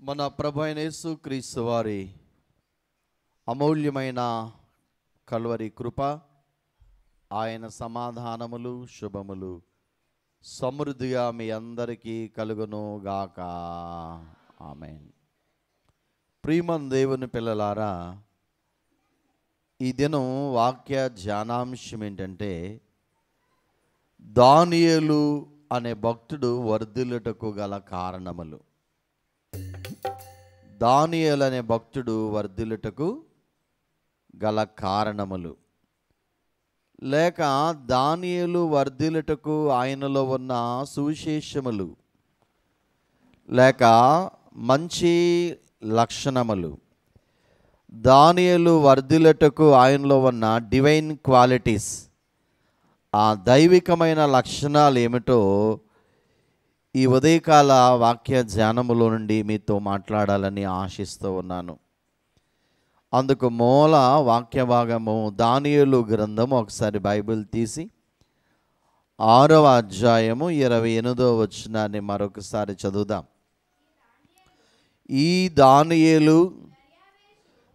మన ప్రభు అయిన యేసుక్రీస్తు వారి అమూల్యమైన కల్వరి కృప, ఆయన సమాధానములు, శుభములు సమృద్ధిగా మీ అందరికీ కలుగును గాక. ఆమేన్. ప్రియమైన దేవుని పిల్లలారా, ఈ దినం వాక్య ధ్యానాంశం ఏంటంటే, దానియేలు అనే భక్తుడు వర్ధిల్లుటకు గల కారణములు. దానియేలు అనే భక్తుడు వర్ధిల్లుటకు గల కారణములు, లేక దానియేలు వర్ధిల్లుటకు ఆయనలో ఉన్న సువిశేషములు, లేక మంచి లక్షణములు, దానియేలు వర్ధిల్లుటకు ఆయనలో ఉన్న డివైన్ క్వాలిటీస్, ఆ దైవికమైన లక్షణాలు ఏమిటో ఈ ఉదయకాల వాక్య ధ్యానములో నుండి మీతో మాట్లాడాలని ఆశిస్తూ ఉన్నాను. అందుకు మూల వాక్య భాగము దానియేలు గ్రంథము. ఒకసారి బైబిల్ తీసి 6వ అధ్యాయము 28వ వచనాన్ని మరొకసారి చదువుదాం. ఈ దానియేలు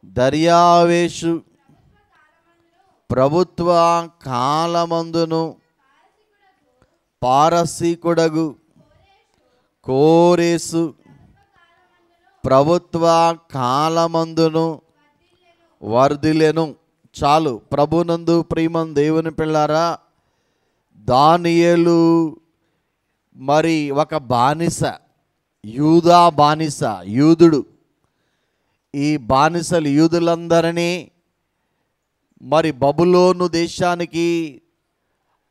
దర్యావేషు ప్రభుత్వ కాలమందును పారసీకుడగు కోరేసు ప్రభుత్వ కాలమందును వర్ధిల్లెను. చాలు. ప్రభునందు ప్రియమైన దేవుని పిల్లారా, దానియేలు మరి ఒక బానిస, యూదా బానిస, యూదుడు. ఈ బానిసలు యూదులందరినీ మరి బబులోను దేశానికి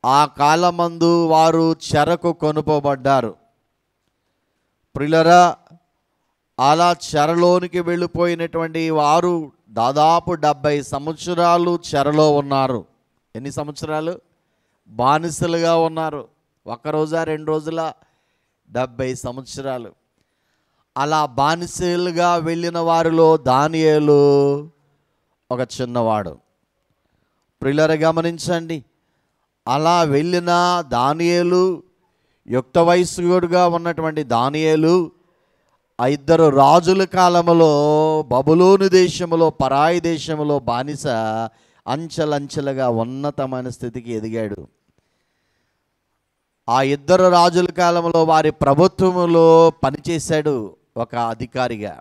ఆ కాలమందు వారు చెరకు కొనుపోబడ్డారు. ప్రియులారా, అలా చెరలోనికి వెళ్ళిపోయినటువంటి వారు దాదాపు 70 సంవత్సరాలు చెరలో ఉన్నారు. ఎన్ని సంవత్సరాలు? బానిసలుగా ఉన్నారు. ఒక్కరోజా 2 రోజుల 70 సంవత్సరాలు. అలా బానిసలుగా వెళ్ళిన వారిలో దానియేలు ఒక చిన్నవాడు. ప్రియులారా, గమనించండి. అలా వెళ్ళిన దానియేలు, యుక్త వయస్కుడుగా ఉన్నటువంటి దానియేలు, ఆ ఇద్దరు రాజుల కాలంలో బబులోను దేశములో, పరాయి దేశములో బానిస అంచెలంచెలుగా ఉన్నతమైన స్థితికి ఎదిగాడు. ఆ ఇద్దరు రాజుల కాలంలో వారి ప్రభుత్వములో పనిచేశాడు ఒక అధికారిగా.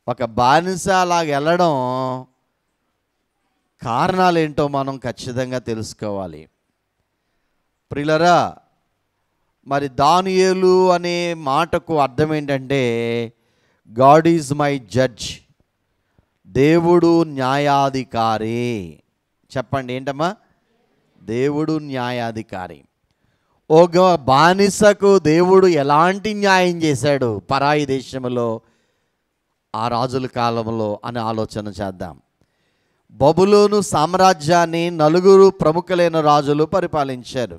ఒక బానిస అలాగ వెళ్ళడం కారణాలు ఏంటో మనం ఖచ్చితంగా తెలుసుకోవాలి. ప్రియులారా, మరి దానియేలు అనే మాటకు అర్థం ఏంటంటే, గాడ్ ఈజ్ మై జడ్జ్, దేవుడు న్యాయాధికారి. చెప్పండి, ఏంటమ్మా? దేవుడు న్యాయాధికారి. ఒక బానిసకు దేవుడు ఎలాంటి న్యాయం చేశాడు పరాయి దేశంలో ఆ రాజుల కాలంలో అని ఆలోచన చేద్దాం. బబులోను సామ్రాజ్యాన్ని 4 ప్రముఖులైన రాజులు పరిపాలించారు.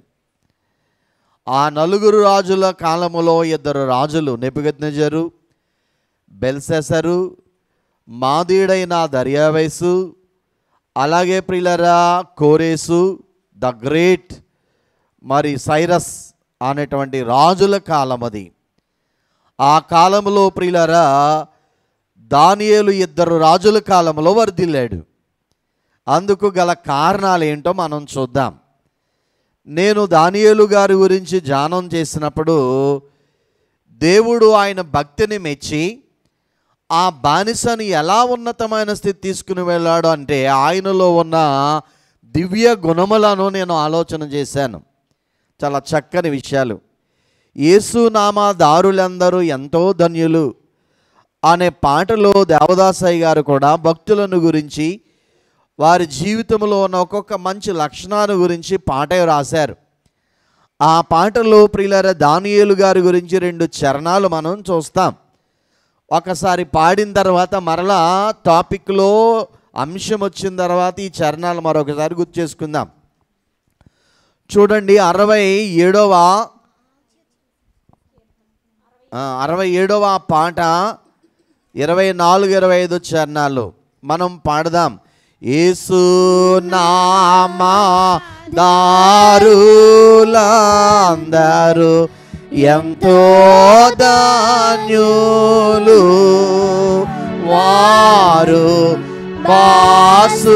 ఆ 4 రాజుల కాలములో 2 రాజులు, నెబుకద్నెజరు, బెల్షస్సరు, మాదీయుడైన దర్యావేషు, అలాగే ప్రియులారా కోరేసు ద గ్రేట్, మరి సైరస్ అనేటువంటి రాజుల కాలం అది. ఆ కాలంలో ప్రియులారా దానియేలు 2 రాజుల కాలంలో వర్ధిల్లాడు. అందుకు గల కారణాలు ఏంటో మనం చూద్దాం. నేను దానియేలు గారి గురించి ధ్యానం చేసినప్పుడు దేవుడు ఆయన భక్తిని మెచ్చి ఆ బానిసని ఎలా ఉన్నతమైన స్థితి తీసుకుని వెళ్ళాడు అంటే, ఆయనలో ఉన్న దివ్య గుణములను నేను ఆలోచన చేశాను. చాలా చక్కని విషయాలు. యేసు నామధారులందరూ ఎంతో ధన్యులు అనే పాటలో దేవదాసయ్య గారు కూడా భక్తులను గురించి, వారి జీవితంలో ఉన్న ఒక్కొక్క మంచి లక్షణాల గురించి పాట రాశారు. ఆ పాటలో ప్రియులారా దానియేలు గారి గురించి 2 చరణాలు మనం చూస్తాం. ఒకసారి పాడిన తర్వాత మరలా టాపిక్లో అంశం వచ్చిన తర్వాత ఈ చరణాలు మరొకసారి గుర్తు చేసుకుందాం. చూడండి, 67వ పాట 24, 25 చరణాలు మనం పాడదాం. యేసు నామధారులందరూ ఎంతో ధాన్యులు వారు బాసురామైన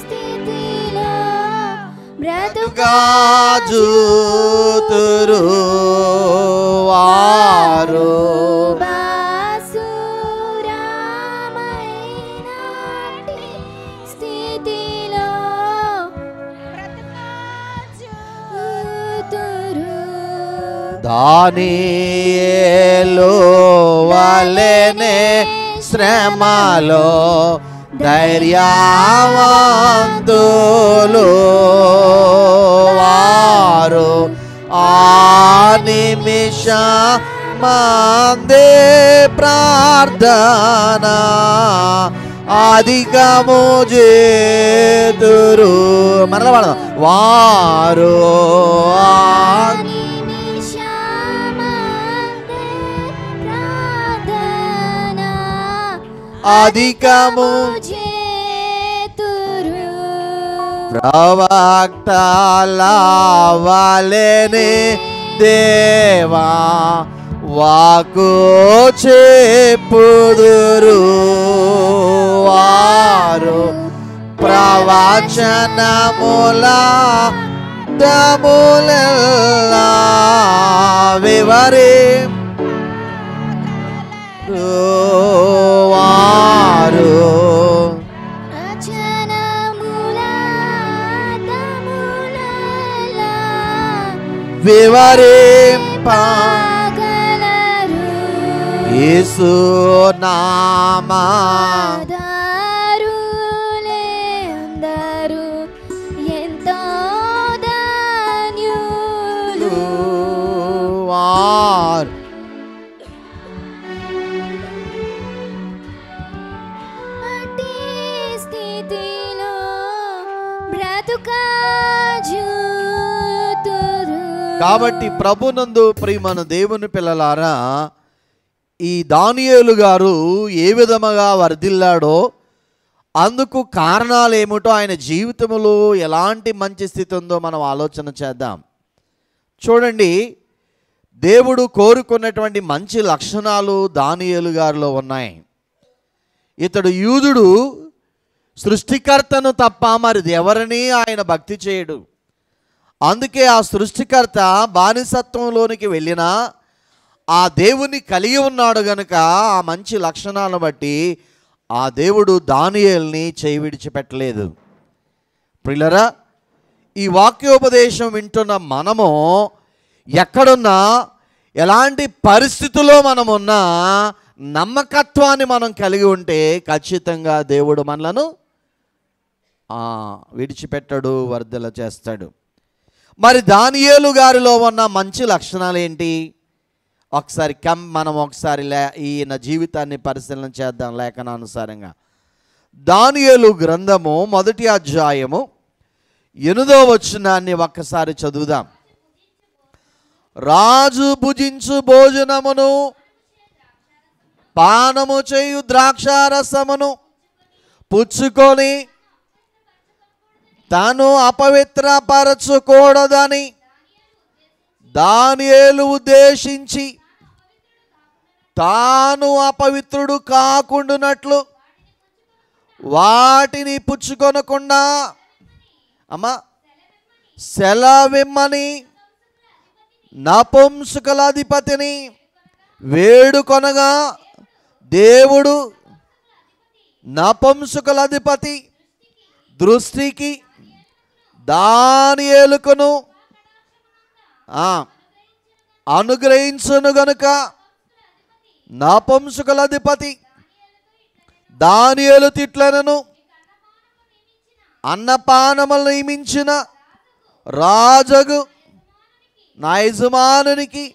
స్థితిలో బ్రతుకాజుతురు వారు స్థితిలో దానియేలు వలెనే శ్రమలో ధైర్యవంతులు వారు ఆ నిమిష మందే ప్రార్థన అధికము చేతురు మరల వాడదాం వారు అధికము ప్రవక్తల వలెనే దేవా వాకు చెప్పుదురు వారు ప్రవచనముల దములెల్లా వివరి వారు వివరింపగలరు యేసు నామా ఎంతో ధాన్యులు వారు స్థితిలో బ్రతుకా కాబట్టి ప్రభునందు ప్రియమైన దేవుని పిల్లలారా, ఈ దానియేలు గారు ఏ విధముగా వర్ధిల్లాడో అందుకు కారణాలు ఏమిటో, ఆయన జీవితంలో ఎలాంటి మంచి స్థితి ఉందో మనం ఆలోచన చేద్దాం. చూడండి, దేవుడు కోరుకున్నటువంటి మంచి లక్షణాలు దానియేలు గారిలో ఉన్నాయి. ఇతడు యూదుడు, సృష్టికర్తను తప్ప మరిది ఎవరిని ఆయన భక్తి చేయడు. అందుకే ఆ సృష్టికర్త బానిసత్వంలోనికి వెళ్ళినా ఆ దేవుని కలిగి ఉన్నాడు గనుక ఆ మంచి లక్షణాలను బట్టి ఆ దేవుడు దానియేలుని చేయి విడిచిపెట్టలేదు. ప్రియులారా, ఈ వాక్యోపదేశం వింటున్న మనము ఎక్కడున్నా, ఎలాంటి పరిస్థితుల్లో మనమున్నా నమ్మకత్వాన్ని మనం కలిగి ఉంటే ఖచ్చితంగా దేవుడు మనలను విడిచిపెట్టడు, వర్ధల చేస్తాడు. మరి దానియేలు గారిలో ఉన్న మంచి లక్షణాలు ఏంటి? ఒకసారి మనం ఈయన జీవితాన్ని పరిశీలన చేద్దాం లేఖనానుసారంగా. దానియేలు గ్రంథము 1వ అధ్యాయము 8వ వచనాన్ని ఒక్కసారి చదువుదాం. రాజు భుజించు భోజనమును పానము చేయు ద్రాక్షారసమును పుచ్చుకొని తాను అపవిత్రపరచకూడదని దానియేలు ఉద్దేశించి తాను అపవిత్రుడు కాకుండానట్లు వాటిని పుచ్చుకొనకుండా సెలవిమ్మని నపుంసకులాధిపతిని వేడుకొనగా దేవుడు నపుంసకులాధిపతి దృష్టికి దానియేలుకును అనుగ్రహించును గనుక నపుంసకులాధిపతి దానియేలు తిట్లనను అన్నపానములు నియమించిన రాజగు నా యజమానునికి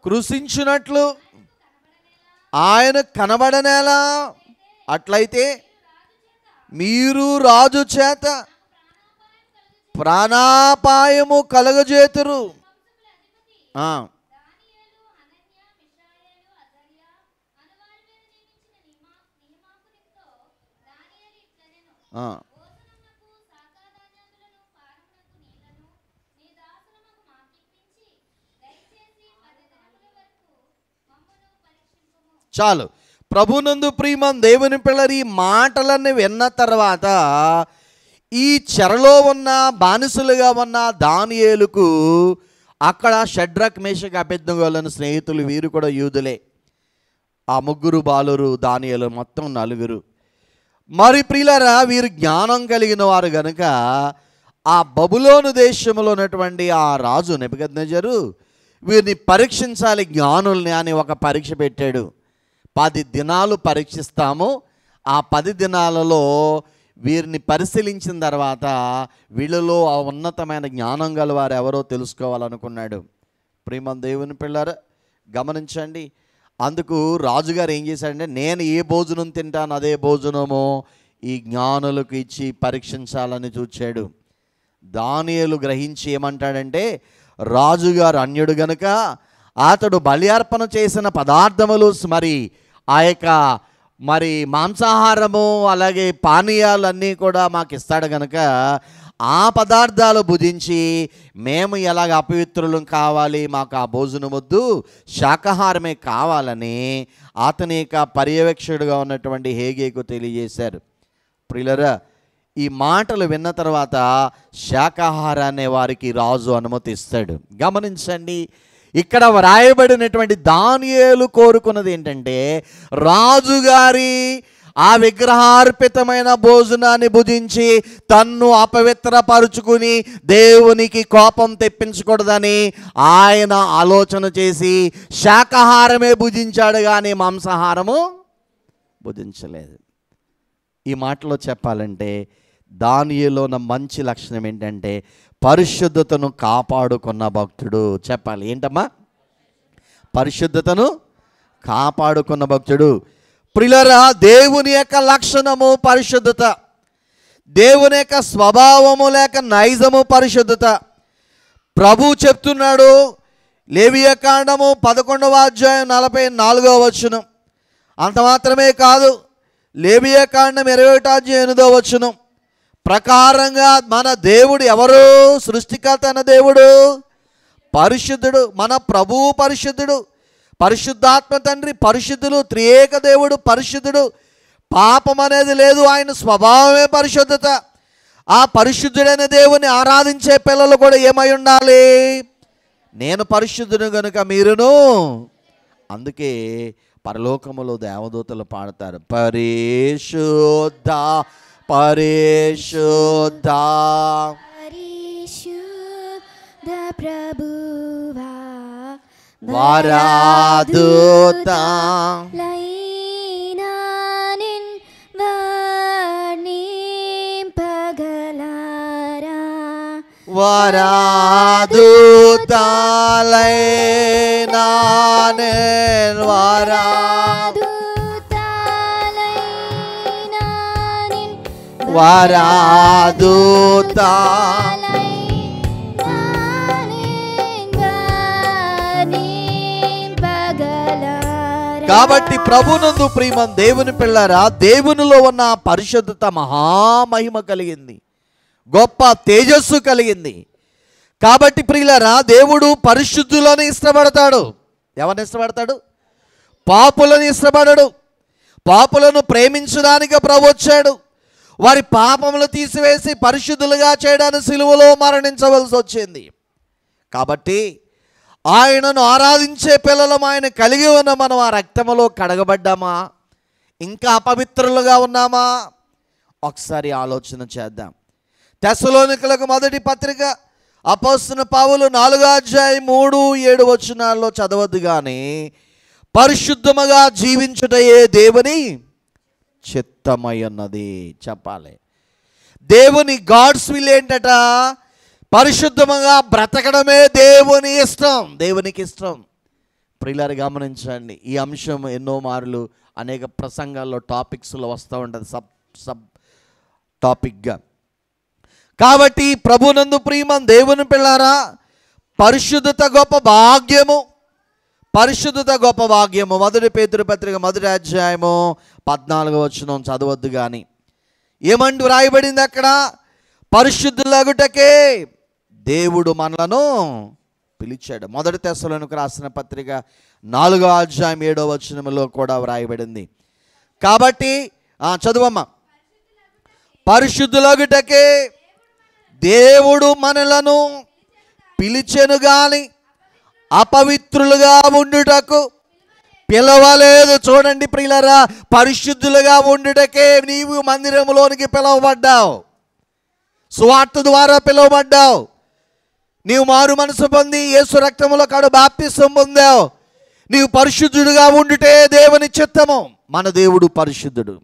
కృషించినట్లు ఆయన కనబడనేలా. అట్లయితే మీరు రాజు చేత ప్రాణాపాయము కలగజేతురు. ఆ. చాలు. ప్రభునందు ప్రియమం దేవుని పిల్లలు ఈ మాటలన్నీ విన్న తర్వాత ఈ చెరలో ఉన్న బానిసలుగా ఉన్న దానియేలుకు అక్కడ షడ్రక్ మేషక్ అబేద్నెగోలను స్నేహితులు వీరు కూడా యూదులే. ఆ ముగ్గురు బాలురు దానియేలు మొత్తం నలుగురు. మరి ప్రియులారా వీరు జ్ఞానం కలిగిన వారు గనుక ఆ బబులోను దేశంలో ఉన్నటువంటి ఆ రాజు నెబుకద్నెజరు వీరిని పరీక్షించాలి జ్ఞానుల్ని అని ఒక పరీక్ష పెట్టాడు. 10 దినాలు పరీక్షిస్తాము. ఆ 10 దినాలలో వీరిని పరిశీలించిన తర్వాత వీళ్ళలో ఆ ఉన్నతమైన జ్ఞానం గల వారు ఎవరో తెలుసుకోవాలనుకున్నాడు. ప్రియమైన దేవుని పిల్లరా గమనించండి. అందుకు రాజుగారు ఏం చేశాడంటే, నేను ఏ భోజనం తింటాను అదే భోజనము ఈ జ్ఞానులకు ఇచ్చి పరీక్షించాలని చూచాడు. దానియేలు గ్రహించి ఏమంటాడంటే, రాజుగారు అన్యుడు గనుక అతడు బలి అర్పణ చేసిన పదార్థములు మరి మాంసాహారము అలాగే పానీయాలన్నీ కూడా మాకు ఇస్తాడు కనుక ఆ పదార్థాలు భుజించి మేము ఎలాగ అపవిత్రులం కావాలి, మాకు ఆ భోజనం వద్దు, శాకాహారమే కావాలని అతని యొక్క పర్యవేక్షకుడుగా ఉన్నటువంటి హేగేకు తెలియజేశారు. ప్రియులరా ఈ మాటలు విన్న తర్వాత శాకాహారాన్ని వారికి రాజు అనుమతిస్తాడు. గమనించండి, ఇక్కడ వ్రాయబడినటువంటి దానియేలు కోరుకున్నది ఏంటంటే, రాజుగారి ఆ విగ్రహార్పితమైన భోజనాన్ని భుజించి తన్ను అపవిత్రపరుచుకుని దేవునికి కోపం తెప్పించకూడదని ఆయన ఆలోచన చేసి శాకాహారమే భుజించాడు కానీ మాంసాహారము భుజించలేదు. ఈ మాటలో చెప్పాలంటే దానియేలులో ఉన్న మంచి లక్షణం ఏంటంటే పరిశుద్ధతను కాపాడుకున్న భక్తుడు. చెప్పాలి ఏంటమ్మా? పరిశుద్ధతను కాపాడుకున్న భక్తుడు. ప్రియులారా దేవుని యొక్క లక్షణము పరిశుద్ధత, దేవుని యొక్క స్వభావము లేక నైజము పరిశుద్ధత. ప్రభు చెప్తున్నాడు లేవియకాండము 11వ అధ్యాయం 44వ వచనం. అంత మాత్రమే కాదు, లేవియకాండం 21వ అధ్యాయం 8వ వచనం ప్రకారంగా మన దేవుడు ఎవరు? సృష్టికర్త అయిన దేవుడు పరిశుద్ధుడు. మన ప్రభువు పరిశుద్ధుడు, పరిశుద్ధాత్మ తండ్రి పరిశుద్ధులు, త్రియేక దేవుడు పరిశుద్ధుడు. పాపం అనేది లేదు, ఆయన స్వభావమే పరిశుద్ధత. ఆ పరిశుద్ధుడైన దేవుని ఆరాధించే పిల్లలు కూడా ఏమై ఉండాలి? నేను పరిశుద్ధుడు కనుక మీరును. అందుకే పరలోకములో దేవదూతలు పాడతారు, పరిశుద్ధ పరిశుద్ధ పరిశుద్ధ ప్రభువా వరాదూత లైనానిన్ వర్ణింపగలరా వరాదూత లైనానిన్ వరాదూత కాబట్టి ప్రభునందు ప్రియమం దేవుని పిల్లరా, దేవునిలో ఉన్న పరిశుద్ధత మహామహిమ కలిగింది, గొప్ప తేజస్సు కలిగింది. కాబట్టి ప్రియులారా దేవుడు పరిశుద్ధులను ఇష్టపడతాడు. ఎవరిని ఇష్టపడతాడు? పాపులను ఇష్టపడడు. పాపులను ప్రేమించడానికి ప్రభు వచ్చాడు. వారి పాపములు తీసివేసి పరిశుద్ధులుగా చేయడానికి సిలువలో మరణించవలసి వచ్చింది. కాబట్టి ఆయనను ఆరాధించే పిల్లలం ఆయన కలిగి ఉన్న మనం ఆ రక్తములో కడగబడ్డామా? ఇంకా అపవిత్రులుగా ఉన్నామా? ఒకసారి ఆలోచన చేద్దాం. తెస్సలోనికలకు మొదటి పత్రిక అపోస్తలుడైన పౌలు 4వ అధ్యాయం 3-7 వచనాల్లో చదవద్దు కానీ, పరిశుద్ధముగా జీవించుటయే దేవుని చిత్తమై ఉన్నది. చెప్పాలి, దేవుని గాడ్స్ విల్ ఏంటట? పరిశుద్ధముగా బ్రతకడమే దేవుని ఇష్టం, దేవునికి ఇష్టం. ప్రియులారు గమనించండి, ఈ అంశం ఎన్నో మార్లు అనేక ప్రసంగాల్లో టాపిక్స్లో వస్తూ ఉంటుంది, సబ్ టాపిక్గా. కాబట్టి ప్రభునందు ప్రియమం దేవుని పిల్లారా, పరిశుద్ధత గొప్ప భాగ్యము, పరిశుద్ధత గొప్ప భాగ్యము. 1 పేతురు పత్రిక 1వ అధ్యాయము 14వ వచనం చదవద్దు కానీ, ఏమంటూ వ్రాయబడింది అక్కడ? పరిశుద్ధులగుటకే దేవుడు మనలను పిలిచాడు. మొదటి తెస్సలోనికి రాసిన పత్రిక 4వ అధ్యాయం 7వ వచనంలో కూడా వ్రాయబడింది. కాబట్టి చదువమ్మా. పరిశుద్ధులగుటకే దేవుడు మనలను పిలిచెను గాని అపవిత్రులుగా ఉండుటకు పిలవలేదు. చూడండి ప్రియులారా, పరిశుద్ధులుగా ఉండుటకే నీవు మందిరంలోనికి పిలువబడ్డావు. సువార్త ద్వారా పిలువబడ్డావు. నీవు మారు మనసు పొంది యేసు రక్తములో కడు బాప్తిసం పొందావు. నీవు పరిశుద్ధుడుగా ఉండుటే దేవుని చిత్తము. మన దేవుడు పరిశుద్ధుడు.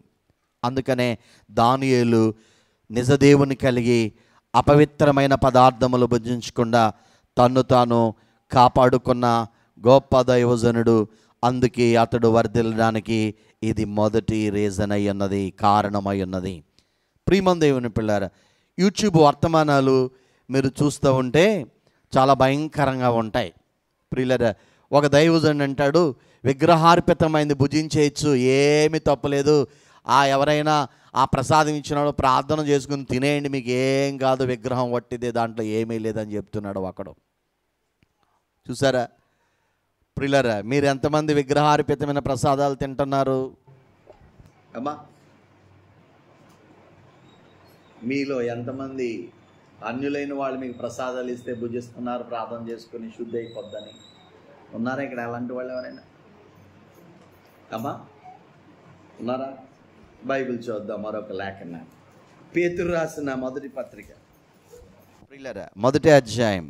అందుకనే దానియేలు నిజదేవుని కలిగి అపవిత్రమైన పదార్థములు భుజించకుండా తన్ను తాను కాపాడుకున్న గొప్ప దైవజనుడు. అందుకే అతడు వర్ధిల్లడానికి ఇది మొదటి రీజన్ అయి ఉన్నది, కారణమై ఉన్నది. ప్రియమైన దేవుని పిల్లారా, యూట్యూబ్ వర్తమానాలు మీరు చూస్తూ ఉంటే చాలా భయంకరంగా ఉంటాయి. ప్రియులారా, ఒక దైవజనుడు అంటాడు, విగ్రహార్పితమైంది భుజించేయచ్చు, ఏమి తప్పులేదు. ఎవరైనా ఆ ప్రసాదం ఇచ్చినాడు ప్రార్థన చేసుకుని తినేయండి, మీకు ఏం కాదు, విగ్రహం వట్టిదే, దాంట్లో ఏమీ లేదని చెప్తున్నాడు ఒకడు. చూసారా ప్రియులారా, మీరు ఎంతమంది విగ్రహార్పితమైన ప్రసాదాలు తింటున్నారు? అమ్మా, మీలో ఎంతమంది అన్యులైన వాళ్ళు మీకు ప్రసాదాలు ఇస్తే భుజిస్తున్నారు ప్రార్థన చేసుకుని శుద్ధి అయిపోద్దని? ఉన్నారా ఇక్కడ అలాంటి వాళ్ళు ఎవరైనా? అమ్మా ఉన్నారా? బైబిల్ చూద్దాం. మరొక లేఖన, పేతురు రాసిన మొదటి పత్రిక ప్రియులారా, మొదటి అధ్యాయం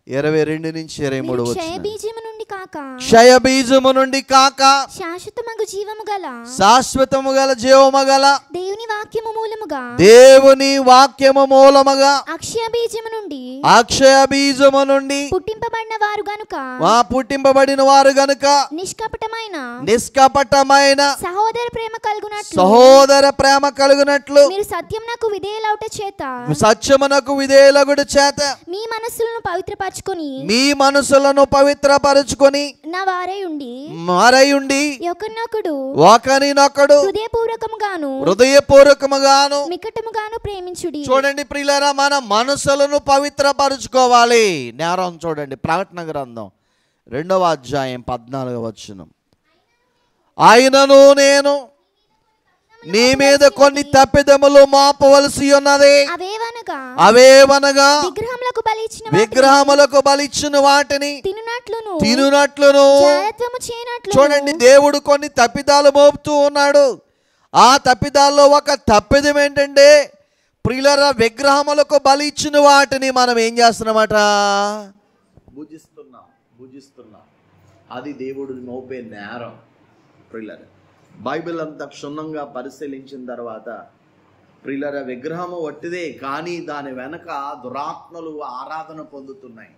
22 నుంచి 23 క్షయబీజము నుండి కాక క్షయబీజము నుండి కాక శాశ్వతమగు జీవము గల శాశ్వతము గల జీవము గల దేవుని వాక్యము మూలముగా దేవుని వాక్యము మూలముగా అక్షయ బీజము నుండి అక్షయ బీజము నుండి పుట్టింపబడిన వారు గనుక పుట్టింపబడిన వారు గనుక నిష్కపటమైన సహోదర ప్రేమ కలుగునట్లు మీరు సత్యమునకు విధేయులౌట చేత సత్యమునకు విధేయులగుట చేత మీ మనస్సులను పవిత్రపరచుకొని నా వారై ఉండి ఒకరినొకడు హృదయపూర్వకముగాను మికటముగాను ప్రేమించుడి. చూడండి ప్రియులారా, మన మనసులను పవిత్రపరచుకోవాలి. నేరం చూడండి, ప్రకటన గ్రంథం 2వ అధ్యాయం 14వ వచనం. ఆయనను నేను నీ మీద కొన్ని తప్పిదములు మోపవలసి ఉన్నది. అవేవనగా విగ్రహములకు బలిచ్చిన వాటిని తినునట్లును. చూడండి, దేవుడు కొన్ని తప్పిదాలు మోపుతూ ఉన్నాడు. ఆ తప్పిదాల్లో ఒక తప్పిదం ఏంటంటే ప్రియులారా, విగ్రహములకు బలి ఇచ్చిన వాటిని మనం ఏం చేస్తున్నామట? భుజిస్తున్నాం. అది దేవుడు మోపే నేరం. ప్రియులారా, బైబిల్ అంతా క్షుణ్ణంగా పరిశీలించిన తర్వాత ప్రియులారా, విగ్రహము వట్టిదే, కానీ దాని వెనక దురాత్మలు ఆరాధన పొందుతున్నాయి.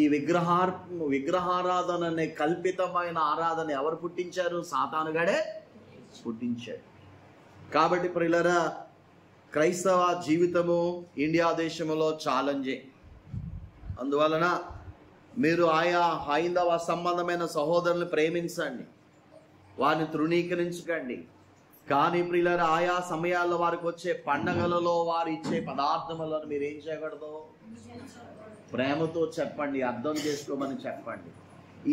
ఈ విగ్రహారాధన అనే కల్పితమైన ఆరాధన ఎవరు పుట్టించారు? సాతానుగాడే పుట్టించాడు. కాబట్టి ప్రియులారా, క్రైస్తవ జీవితము ఇండియా దేశంలో ఛాలెంజే. అందువలన మీరు ఆయా హైందవ సంబంధమైన సహోదరులను ప్రేమించండి, వారిని తృణీకరించకండి. కానీ ప్రియులారా, ఆయా సమయాల్లో వారికి వచ్చే పండగలలో వారు ఇచ్చే పదార్థములను మీరు ఏం చేయకూడదు? ప్రేమతో చెప్పండి, అర్థం చేసుకోమని చెప్పండి.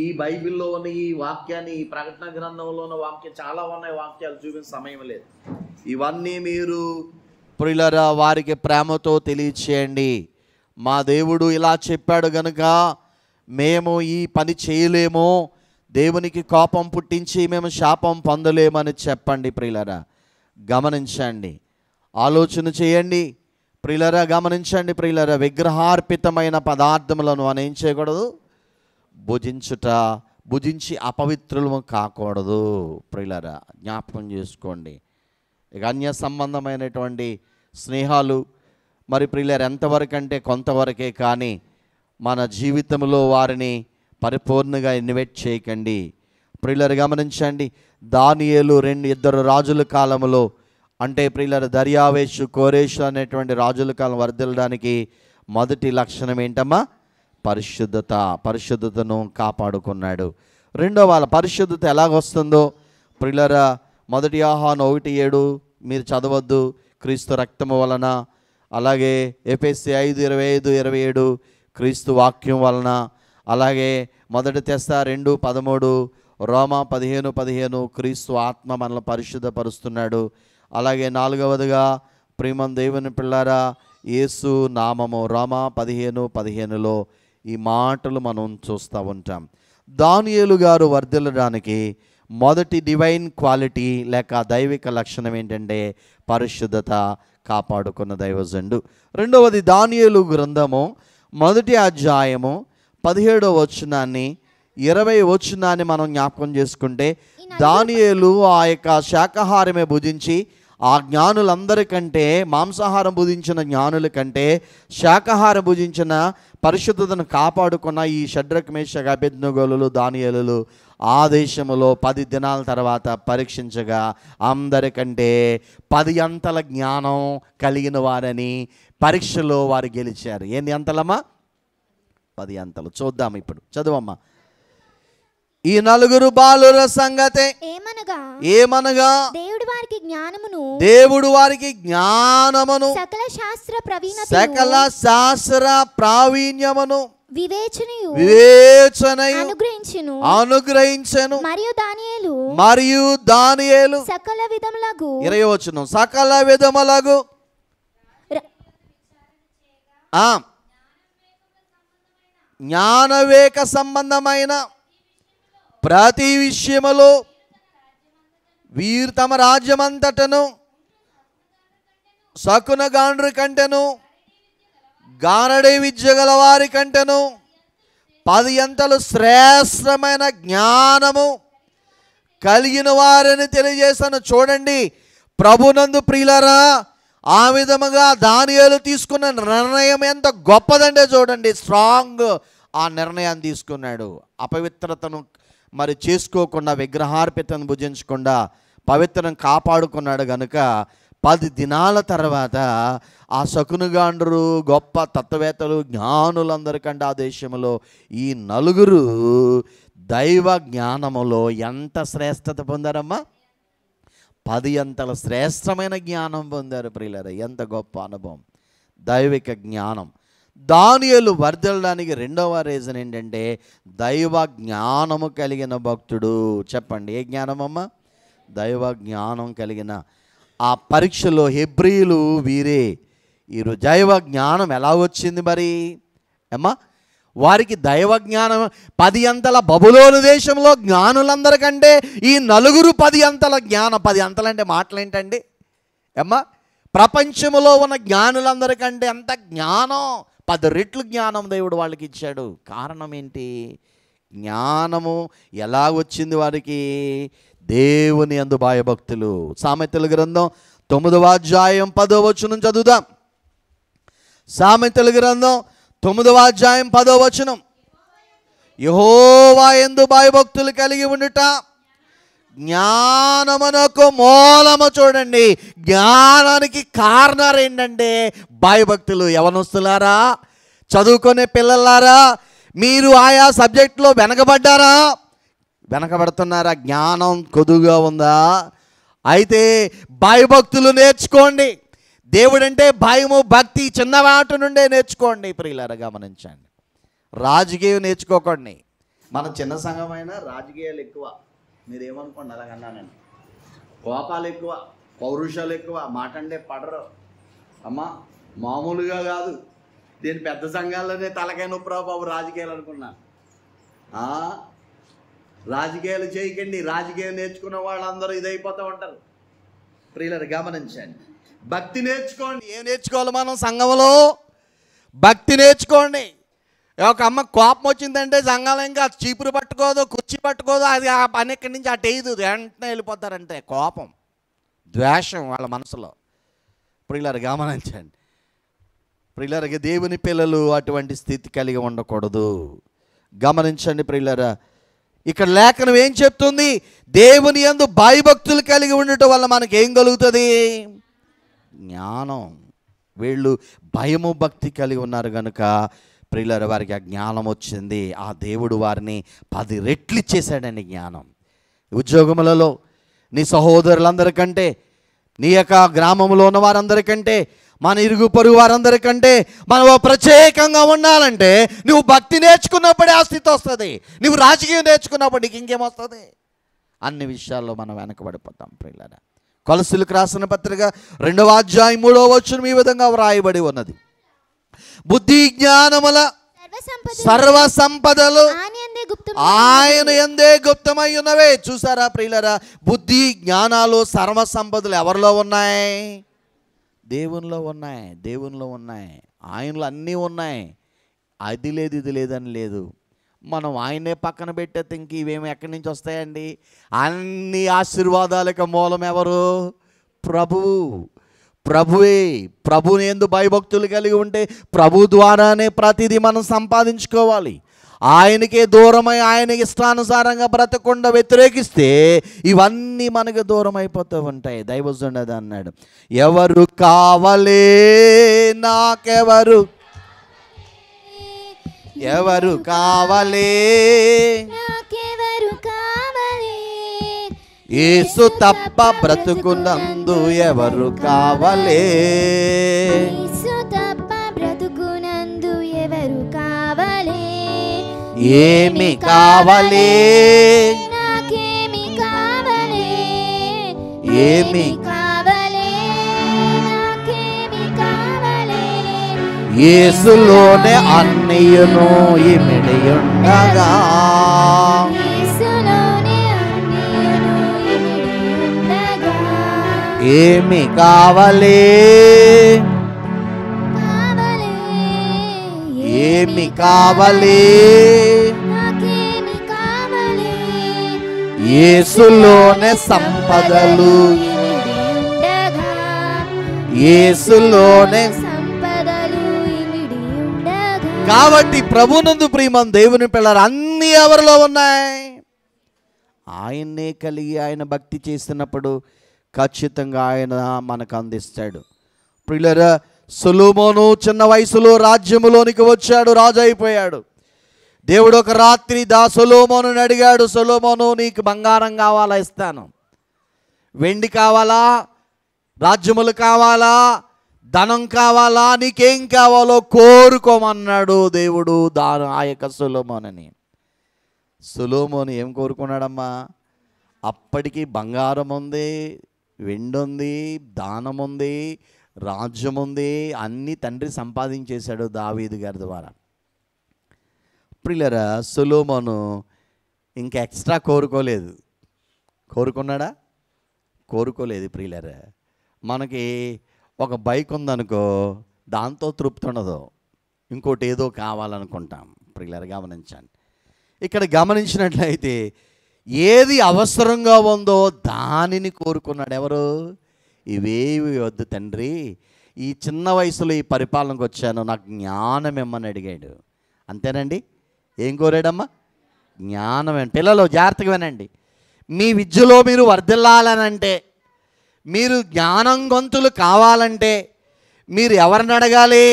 ఈ బైబిల్లో ఉన్న ఈ వాక్యాన్ని, ఈ ప్రకటన గ్రంథంలో ఉన్న వాక్యం చాలా ఉన్నాయి, వాక్యాలు చూపించే సమయం లేదు. ఇవన్నీ మీరు ప్రియులారా వారికి ప్రేమతో తెలియచేయండి. మా దేవుడు ఇలా చెప్పాడు గనుక మేము ఈ పని చేయలేము, దేవునికి కోపం పుట్టించి మేము శాపం పొందలేమని చెప్పండి. ప్రియులారా గమనించండి, ఆలోచన చేయండి. ప్రియులారా గమనించండి. ప్రియులారా, విగ్రహార్పితమైన పదార్థములను మనం ఏం చేయకూడదు? భుజించి అపవిత్రులము కాకూడదు. ప్రియులారా జ్ఞాపకం చేసుకోండి. ఇక అన్య సంబంధమైనటువంటి స్నేహాలు మరి ప్రియులారా ఎంతవరకు అంటే కొంతవరకే, కానీ మన జీవితంలో వారిని పరిపూర్ణంగా ఇన్వైట్ చేయకండి. ప్రియులారా గమనించండి, దానియేలు 2 రాజుల కాలంలో, అంటే ప్రియులారా దర్యావేషు, కోరేషు అనేటువంటి రాజుల కాలం వర్ధిల్లడానికి మొదటి లక్షణం ఏంటమ్మా? పరిశుద్ధతను కాపాడుకున్నాడు. రెండవ పరిశుద్ధత ఎలాగొస్తుందో ప్రియులారా 1 యోహాను 1:7 మీరు చదవద్దు. క్రీస్తు రక్తము వలన, అలాగే ఎఫెసీ 5:25-27 క్రీస్తు వాక్యం వలన, అలాగే 1 తెస్స 2:13, రోమా 15:15 క్రీస్తు ఆత్మ మనల్ని పరిశుద్ధపరుస్తున్నాడు. అలాగే 4వదిగా ప్రియమైన దేవుని పిల్లారా, యేసు నామము, రోమా 15:15లో ఈ మాటలు మనం చూస్తూ ఉంటాం. దానియేలు గారు వర్ధిల్లడానికి మొదటి డివైన్ క్వాలిటీ లేక దైవిక లక్షణం ఏంటంటే పరిశుద్ధత, కాపాడుకున్న దైవజనుడు. రెండవది దానియేలు గ్రంథము 1వ అధ్యాయము 17వ వచనాన్ని 20వ వచనాన్ని మనం జ్ఞాపకం చేసుకుంటే, దానియేలు ఆ యొక్క శాకాహారమే భుజించి ఆ జ్ఞానులందరికంటే, మాంసాహారం భుజించిన జ్ఞానుల కంటే శాకాహారం భుజించిన పరిశుద్ధతను కాపాడుకున్న ఈ షడ్రక్ మేషక్ అబేద్నెగోలు దానియేలులు ఆ దేశములో 10 దినాల తర్వాత పరీక్షించగా అందరికంటే 10 అంతల జ్ఞానం కలిగిన వారని పరీక్షలో వారు గెలిచారు. ఎన్ని అంతలమ్మా? 10 అంతలు. చూద్దాం ఇప్పుడు, చదువమ్మా. ఈ 4 బాలుర సంగతే ఏమనగా దేవుడు వారికి జ్ఞానమును సకల శాస్త్ర ప్రావీణ్యమును వివేచనయు అనుగ్రహించెను. మరియు దానియేలు సకల విధములగు 20వ వచనం సకల విధములగు జ్ఞానవేక సంబంధమైన ప్రతి విషయములో వీరు తమ రాజ్యమంతటను శకునగాండ్రు కంటెను, గారడి విద్య గల వారి కంటెను 10 అంతలు శ్రేష్టమైన జ్ఞానము కలిగిన వారిని తెలియజేశాను. చూడండి ప్రభునందు ప్రియులారా, ఆ విధముగా దానియేలు తీసుకున్న నిర్ణయం ఎంత గొప్పదంటే చూడండి. స్ట్రాంగ్ ఆ నిర్ణయాన్ని తీసుకున్నాడు. అపవిత్రతను మరి చేసుకోకుండా, విగ్రహార్పితను భుజించకుండా పవిత్రం కాపాడుకున్నాడు గనుక 10 దినాల తర్వాత ఆ శకునగాండ్రు గొప్ప తత్వవేత్తలు జ్ఞానులందరికంటే ఆ దేశంలో ఈ 4 దైవ జ్ఞానములో ఎంత శ్రేష్టత పొందారమ్మా? 10 అంతల శ్రేష్టమైన జ్ఞానం పొందారు ప్రియులారా. ఎంత గొప్ప అనుభవం, దైవిక జ్ఞానం. దానియేలు వర్ధిల్లడానికి రెండవ రీజన్ ఏంటంటే దైవ జ్ఞానము కలిగిన భక్తుడు. చెప్పండి, ఏ జ్ఞానమమ్మా? దైవ జ్ఞానం కలిగిన. ఆ పరీక్షలో హెబ్రీయులు వీరే. ఈరోజు దైవ జ్ఞానం ఎలా వచ్చింది మరి అమ్మా? వారికి దైవ జ్ఞానం 10 అంతల బబులోను దేశంలో జ్ఞానులందరికంటే ఈ 4 10 అంతల జ్ఞానం. 10 అంతలంటే మాటలేంటండి అమ్మా? ప్రపంచంలో ఉన్న జ్ఞానులందరికంటే అంత జ్ఞానం, 10 రెట్లు జ్ఞానం దేవుడు వాళ్ళకి ఇచ్చాడు. కారణం ఏంటి? జ్ఞానము ఎలా వచ్చింది వారికి? దేవుని యందు భయభక్తులు. సామెతల గ్రంథం 9వ అధ్యాయం 10వ వచనం చదువుదాం. సామెతల గ్రంథం 9వ అధ్యాయం 10వ వచనం. యెహోవా యందు భయభక్తులు కలిగి ఉండుట జ్ఞానమునకు మూలము. చూడండి, జ్ఞానానికి కారణాలు ఏంటంటే భయభక్తులు. యవనస్తులారా, చదువుకునే పిల్లలారా, మీరు ఆయా సబ్జెక్టులో వెనకబడ్డారా? వెనకబడుతున్నారా? జ్ఞానం కొద్దుగా ఉందా? అయితే భయభక్తులు నేర్చుకోండి. దేవుడంటే భయము, భక్తి చిన్నవాటి నుండే నేర్చుకోండి. ప్రియులారా గమనించండి, రాజకీయం నేర్చుకోకండి. మన చిన్న సంఘమైన రాజకీయాలు ఎక్కువ. మీరేమనుకోండి అలాగన్నానండి. కోపాలు ఎక్కువ, పౌరుషాలు ఎక్కువ, మాట అంటే పడరు అమ్మా. మామూలుగా కాదు. దీని పెద్ద సంఘాల్లోనే తలకాయ నొప్పి బాబు రాజకీయాలు అనుకున్నా. రాజకీయాలు చేయకండి. రాజకీయం నేర్చుకున్న వాళ్ళందరూ ఇదైపోతూ ఉంటారు. ప్రియులారా గమనించండి, భక్తి నేర్చుకోండి. ఏం నేర్చుకోవాలి మనం సంఘంలో? భక్తి నేర్చుకోండి. ఒక అమ్మ కోపం వచ్చిందంటే సంఘంలో ఇంకా చీపురు పట్టుకోదు, కుర్చీ పట్టుకోదు, అది ఆ పని ఎక్కడి నుంచి అటు వేయదు, వెంటనే వెళ్ళిపోతారంటే కోపం, ద్వేషం వాళ్ళ మనసులో. ప్రియులారా గమనించండి. ప్రియులారా, దేవుని పిల్లలు అటువంటి స్థితి కలిగి ఉండకూడదు. గమనించండి ప్రియులారా, ఇక్కడ లేఖనం ఏం చెప్తుంది? దేవుని యందు భయభక్తులు కలిగి ఉండటం వల్ల మనకి ఏం కలుగుతుంది? జ్ఞానం. వీళ్ళు భయము భక్తి కలిగి ఉన్నారు కనుక ప్రియులారా వారికి ఆ జ్ఞానం వచ్చింది. ఆ దేవుడు వారిని 10 రెట్లు ఇచ్చేసాడండి జ్ఞానం. ఉద్యోగములలో నీ సహోదరులందరికంటే నీ యొక్క గ్రామంలో ఉన్న వారందరికంటే, మన ఇరుగు పొరుగు వారందరికంటే మనం ప్రత్యేకంగా ఉండాలంటే నువ్వు భక్తి నేర్చుకున్నప్పుడే ఆ స్థితి వస్తుంది. నువ్వు రాజకీయం నేర్చుకున్నప్పుడు నీకు ఇంకేమొస్తుంది? అన్ని విషయాల్లో మనం వెనకబడిపోతాం ప్రియులారా. కొలస్సీలకు రాసిన పత్రిక 2వ అధ్యాయం 3వ వచనం ఈ విధంగా వ్రాయబడి ఉన్నది. బుద్ధి జ్ఞానముల సర్వ సంపదలు ఆయన యందే గుప్తమై ఉన్నవే. చూసారా ప్రియులారా, బుద్ధి జ్ఞానాలు సర్వ సంపదలు ఎవరిలో ఉన్నాయి? దేవునిలో ఉన్నాయి. దేవునిలో ఉన్నాయి. ఆయనలో అన్నీ ఉన్నాయి. అది లేదు ఇది లేదని లేదు. మనం ఆయనే పక్కన పెట్టేస్తే ఇంక ఇవేమి ఎక్కడి నుంచి వస్తాయండి? అన్ని ఆశీర్వాదాలకు మూలం ఎవరు? ప్రభువు. ప్రభువే. ప్రభుని యందు భయభక్తులు కలిగి ఉంటే ప్రభు ద్వారానే ప్రతిదీ మనం సంపాదించుకోవాలి. ఆయనకే దూరమై ఆయన ఇష్టానుసారంగా బ్రతకుండా వ్యతిరేకిస్తే ఇవన్నీ మనకు దూరం అయిపోతూ ఉంటాయి. దైవజనుడు అది అన్నాడు, ఎవరు కావలే నాకెవరు, ఎవరు కావలే యేసు తప్ప బ్రతుకునందు ఎవరు కావలే, ఏమి కావలే, ఏమి యేసులోనే అన్నీయును ఇమిడి ఉండగా, ఏమి కావలే, ఏమి కావలే, యేసులోనే సంపదలు, యేసులోనే. కాబట్టి ప్రభునందు ప్రియమైన దేవుని పిల్లలు అన్నీ ఎవరిలో ఉన్నాయి? ఆయన్నే కలిగి ఆయన భక్తి చేసినప్పుడు ఖచ్చితంగా ఆయన మనకు అందిస్తాడు. ప్రియులారా, సొలొమోను చిన్న వయసులో రాజ్యములోనికి వచ్చాడు, రాజు అయిపోయాడు. దేవుడు ఒక రాత్రి సొలొమోనుని అడిగాడు, సొలొమోను నీకు బంగారం కావాలా ఇస్తాను, వెండి కావాలా, రాజ్యములు కావాలా, ధనం కావాలా, నీకేం కావాలో కోరుకోమన్నాడు దేవుడు ఆ యొక్క సొలొమోనుని. సొలొమోను ఏం కోరుకున్నాడమ్మా? అప్పటికి బంగారం ఉంది, వెండి ఉంది, దానం ఉంది, రాజ్యం ఉంది, అన్నీ తండ్రి సంపాదించేశాడు దావీదు గారి ద్వారా. ప్రియులారా, సొలొమోను ఇంకా ఎక్స్ట్రా కోరుకోలేదు. కోరుకున్నాడా? కోరుకోలేదు. ప్రియులారా, మనకి ఒక బైక్ ఉందనుకో, దాంతో తృప్తి ఉండదు, ఇంకోటి ఏదో కావాలనుకుంటాం. ప్రియులారా గమనించండి. ఇక్కడ గమనించినట్లయితే ఏది అవసరంగా ఉందో దానిని కోరుకున్నాడు. ఎవరు? ఇవేవి వద్దు తండ్రి, ఈ చిన్న వయసులో ఈ పరిపాలనకు వచ్చాను, నాకు జ్ఞానం ఇమ్మని అడిగాడు. అంతేనండి. ఏం కోరాడమ్మా? జ్ఞానం. పిల్లలు జాగ్రత్తగా వినండి. మీ విద్యలో మీరు వర్ధిల్లాలనంటే, మీరు జ్ఞానంగొంతులు కావాలంటే మీరు ఎవరిని అడగాలి?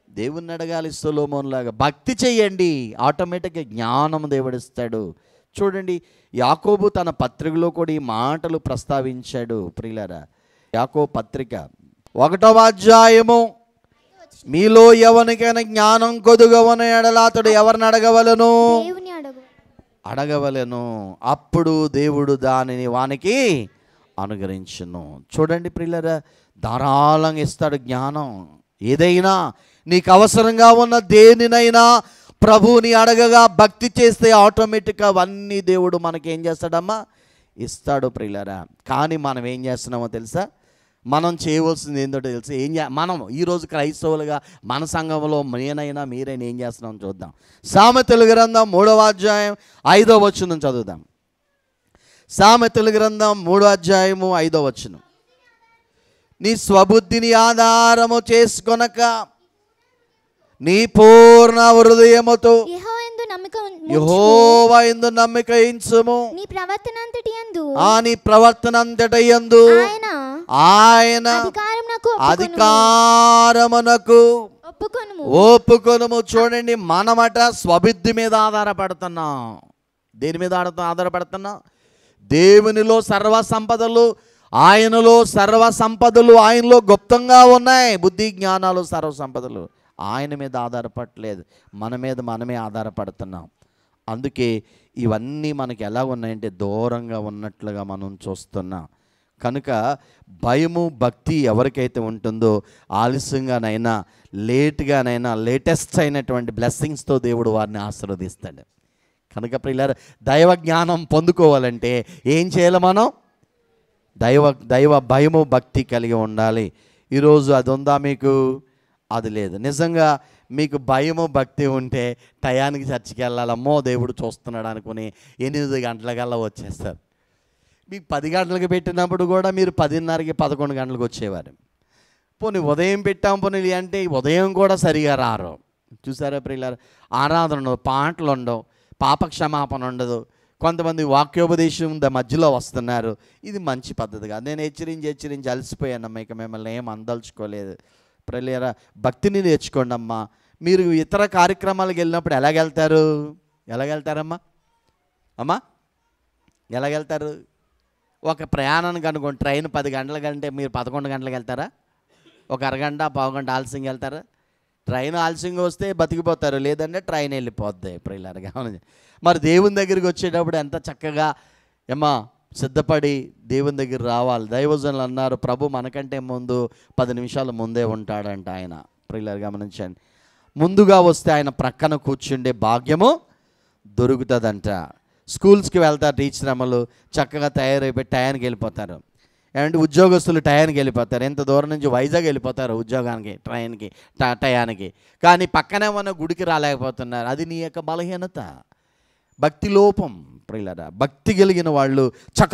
దేవుణ్ణి అడగాలి. సొలొమోనులాగా భక్తి చెయ్యండి, ఆటోమేటిక్గా జ్ఞానం దేవుడిస్తాడు. చూడండి, యాకోబు తన పత్రికలో కూడా ఈ మాటలు ప్రస్తావించాడు. ప్రియులారా, యాకోబు పత్రిక 1వ అధ్యాయము, మీలో ఎవరికైనా జ్ఞానం కొదుగవన ఎడల అతడు ఎవరిని అడగవలను? అడగవలను, అప్పుడు దేవుడు దానిని వానికి అనుగ్రహించును. చూడండి ప్రియులారా, ధారాళంగా ఇస్తాడు జ్ఞానం. ఏదైనా నీకు అవసరంగా ఉన్న దేనినైనా ప్రభువుని అడగగా భక్తి చేస్తే ఆటోమేటిక్గా అవన్నీ దేవుడు మనకేం చేస్తాడమ్మా? ఇస్తాడు ప్రియులారా. కానీ మనం ఏం చేస్తున్నామో తెలుసా? మనం చేయవలసింది ఏంటో తెలుసా? మనం ఈరోజు క్రైస్తవులుగా మన సంఘంలో నేనైనా మీరైనా ఏం చేస్తున్నాం చూద్దాం. సామెతల గ్రంథం 3వ అధ్యాయం 5వ వచనం చదువుదాం. సామెతల గ్రంథం 3వ అధ్యాయము 5వ వచనం. నీ స్వబుద్ధిని ఆధారము చేసుకొనక నీ పూర్ణ హృదయముతో యెహోవా యందు నమ్మిక ఉంచుము. నీ ప్రవర్తనంతటి యందు ఆయన అధికారమునకు ఒప్పుకొనుము. చూడండి, మనమట స్వబుద్ధి మీద ఆధారపడుతున్నాం. దేని మీద ఆధారపడుతున్నాం? దేవునిలో సర్వ సంపదలు ఆయనలో సర్వ సంపదలు ఆయనలో గుప్తంగా ఉన్నాయి. బుద్ధి జ్ఞానాలు సర్వ సంపదలు ఆయన మీద ఆధారపడలేదు, మన మీద మనమే ఆధారపడుతున్నాం. అందుకే ఇవన్నీ మనకి ఎలా ఉన్నాయంటే దూరంగా ఉన్నట్లుగా మనం చూస్తున్నాం. కనుక భయము భక్తి ఎవరికైతే ఉంటుందో ఆలస్యంగానైనా లేట్గానైనా లేటెస్ట్ అయినటువంటి బ్లెస్సింగ్స్తో దేవుడు వారిని ఆశీర్వదిస్తాడు. కనుక ప్రియులారా, దైవ జ్ఞానం పొందుకోవాలంటే ఏం చేయాలి? మనం దైవ భయము భక్తి కలిగి ఉండాలి. ఈరోజు అది ఉందా మీకు? అది లేదు. నిజంగా మీకు భయము భక్తి ఉంటే టయానికి చర్చికి వెళ్ళాలమ్మో దేవుడు చూస్తున్నాడు అనుకుని 8 గంటలకల్లా వచ్చేస్తారు. మీకు 10 గంటలకు పెట్టినప్పుడు కూడా మీరు 10:30కి 11 గంటలకు వచ్చేవారు. పోనీ ఉదయం పెట్టాం పోనీ అంటే ఉదయం కూడా సరిగా రారు. చూసారా ప్రియులారా, ఆరాధన ఉండవు, పాటలు ఉండవు, పాపక్షమాపణ ఉండదు. కొంతమంది వాక్యోపదేశం మధ్యలో వస్తున్నారు. ఇది మంచి పద్ధతి కాదు. నేను హెచ్చరించి అలసిపోయానమ్మా, ఇక మిమ్మల్ని ఏం అందలుచుకోలేదు. ప్రియులారా, భక్తిని నేర్చుకోండి అమ్మా. మీరు ఇతర కార్యక్రమాలకు వెళ్ళినప్పుడు ఎలాగెళ్తారమ్మా? అమ్మా ఎలాగెళ్తారు? ఒక ప్రయాణానికి అనుకోండి, ట్రైన్ 10 గంటల కంటే మీరు 11 గంటలకు వెళ్తారా? ఒక అరగంట పావుగంట ఆలస్యంగా వెళ్తారా? ట్రైన్ ఆలస్యంగా వస్తే బతికిపోతారు, లేదంటే ట్రైన్ వెళ్ళిపోద్ది. ప్రియులారా గమనించండి. మరి దేవుని దగ్గరికి వచ్చేటప్పుడు ఎంత చక్కగా సిద్ధపడి దేవుని దగ్గర రావాలి. దైవజనులు అన్నారు, ప్రభు మనకంటే ముందు 10 నిమిషాలు ముందే ఉంటాడంట ఆయన. ప్రియులారా గమనించండి. ముందుగా వస్తే ఆయన ప్రక్కన కూర్చుండే భాగ్యము దొరుకుతుందంట. స్కూల్స్కి వెళ్తారు టీచర్ అమ్మలు, చక్కగా తయారైపోయి టయానికి వెళ్ళిపోతారు. అండ్ ఉద్యోగస్తులు టయానికి వెళ్ళిపోతారు. ఎంత దూరం నుంచి వైజాగ్ వెళ్ళిపోతారు ఉద్యోగానికి, ట్రైన్కి టయానికి. కానీ పక్కనే ఉన్న గుడికి రాలేకపోతున్నారు. అది నీ యొక్క బలహీనత, భక్తి లోపం. ప్రియులారా, భక్తి కలిగిన వాళ్ళు చక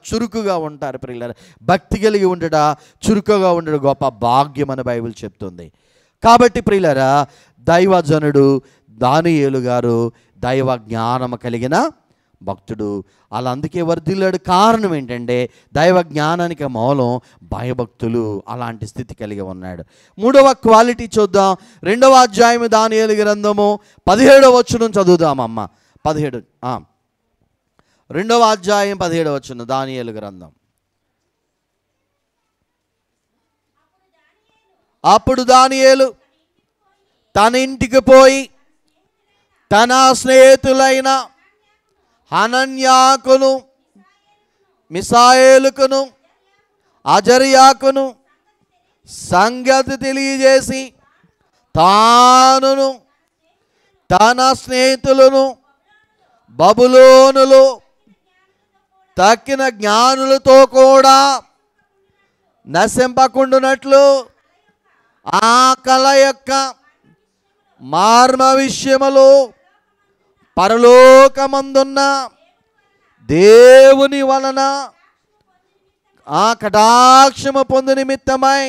చురుకుగా ఉంటారు. ప్రియులారా, భక్తి కలిగి ఉండట, చురుకుగా ఉండడం గొప్ప భాగ్యం అని బైబిల్ చెప్తుంది. కాబట్టి ప్రియులారా, దైవజనుడు దానియేలు గారు దైవ జ్ఞానం కలిగిన భక్తుడు. అలా అందుకే వర్ధిల్లాడు. కారణం ఏంటంటే దైవ జ్ఞానానికి మూలం భయభక్తులు. అలాంటి స్థితి కలిగి ఉన్నాడు. 3వ క్వాలిటీ చూద్దాం. 2వ అధ్యాయం దానియేలు గ్రంథము 17వ వచనం చదువుదామమ్మ. 17 2వ అధ్యాయం 17వ వచనం దానియేలు గ్రంథం. అప్పుడు దానియేలు తన ఇంటికి పోయి తన స్నేహితులైన హనన్యాకును, మిసాయేలుకును, అజర్యాకును సంగతి తెలియజేసి తానును తన స్నేహితులను బబులోనులో తక్కిన జ్ఞానులతో కూడా నశింపకుండునట్లు ఆ కళ యొక్క మార్మ విషయములో పరలోకమందున్న దేవుని వలన ఆ కటాక్షము పొందు నిమిత్తమై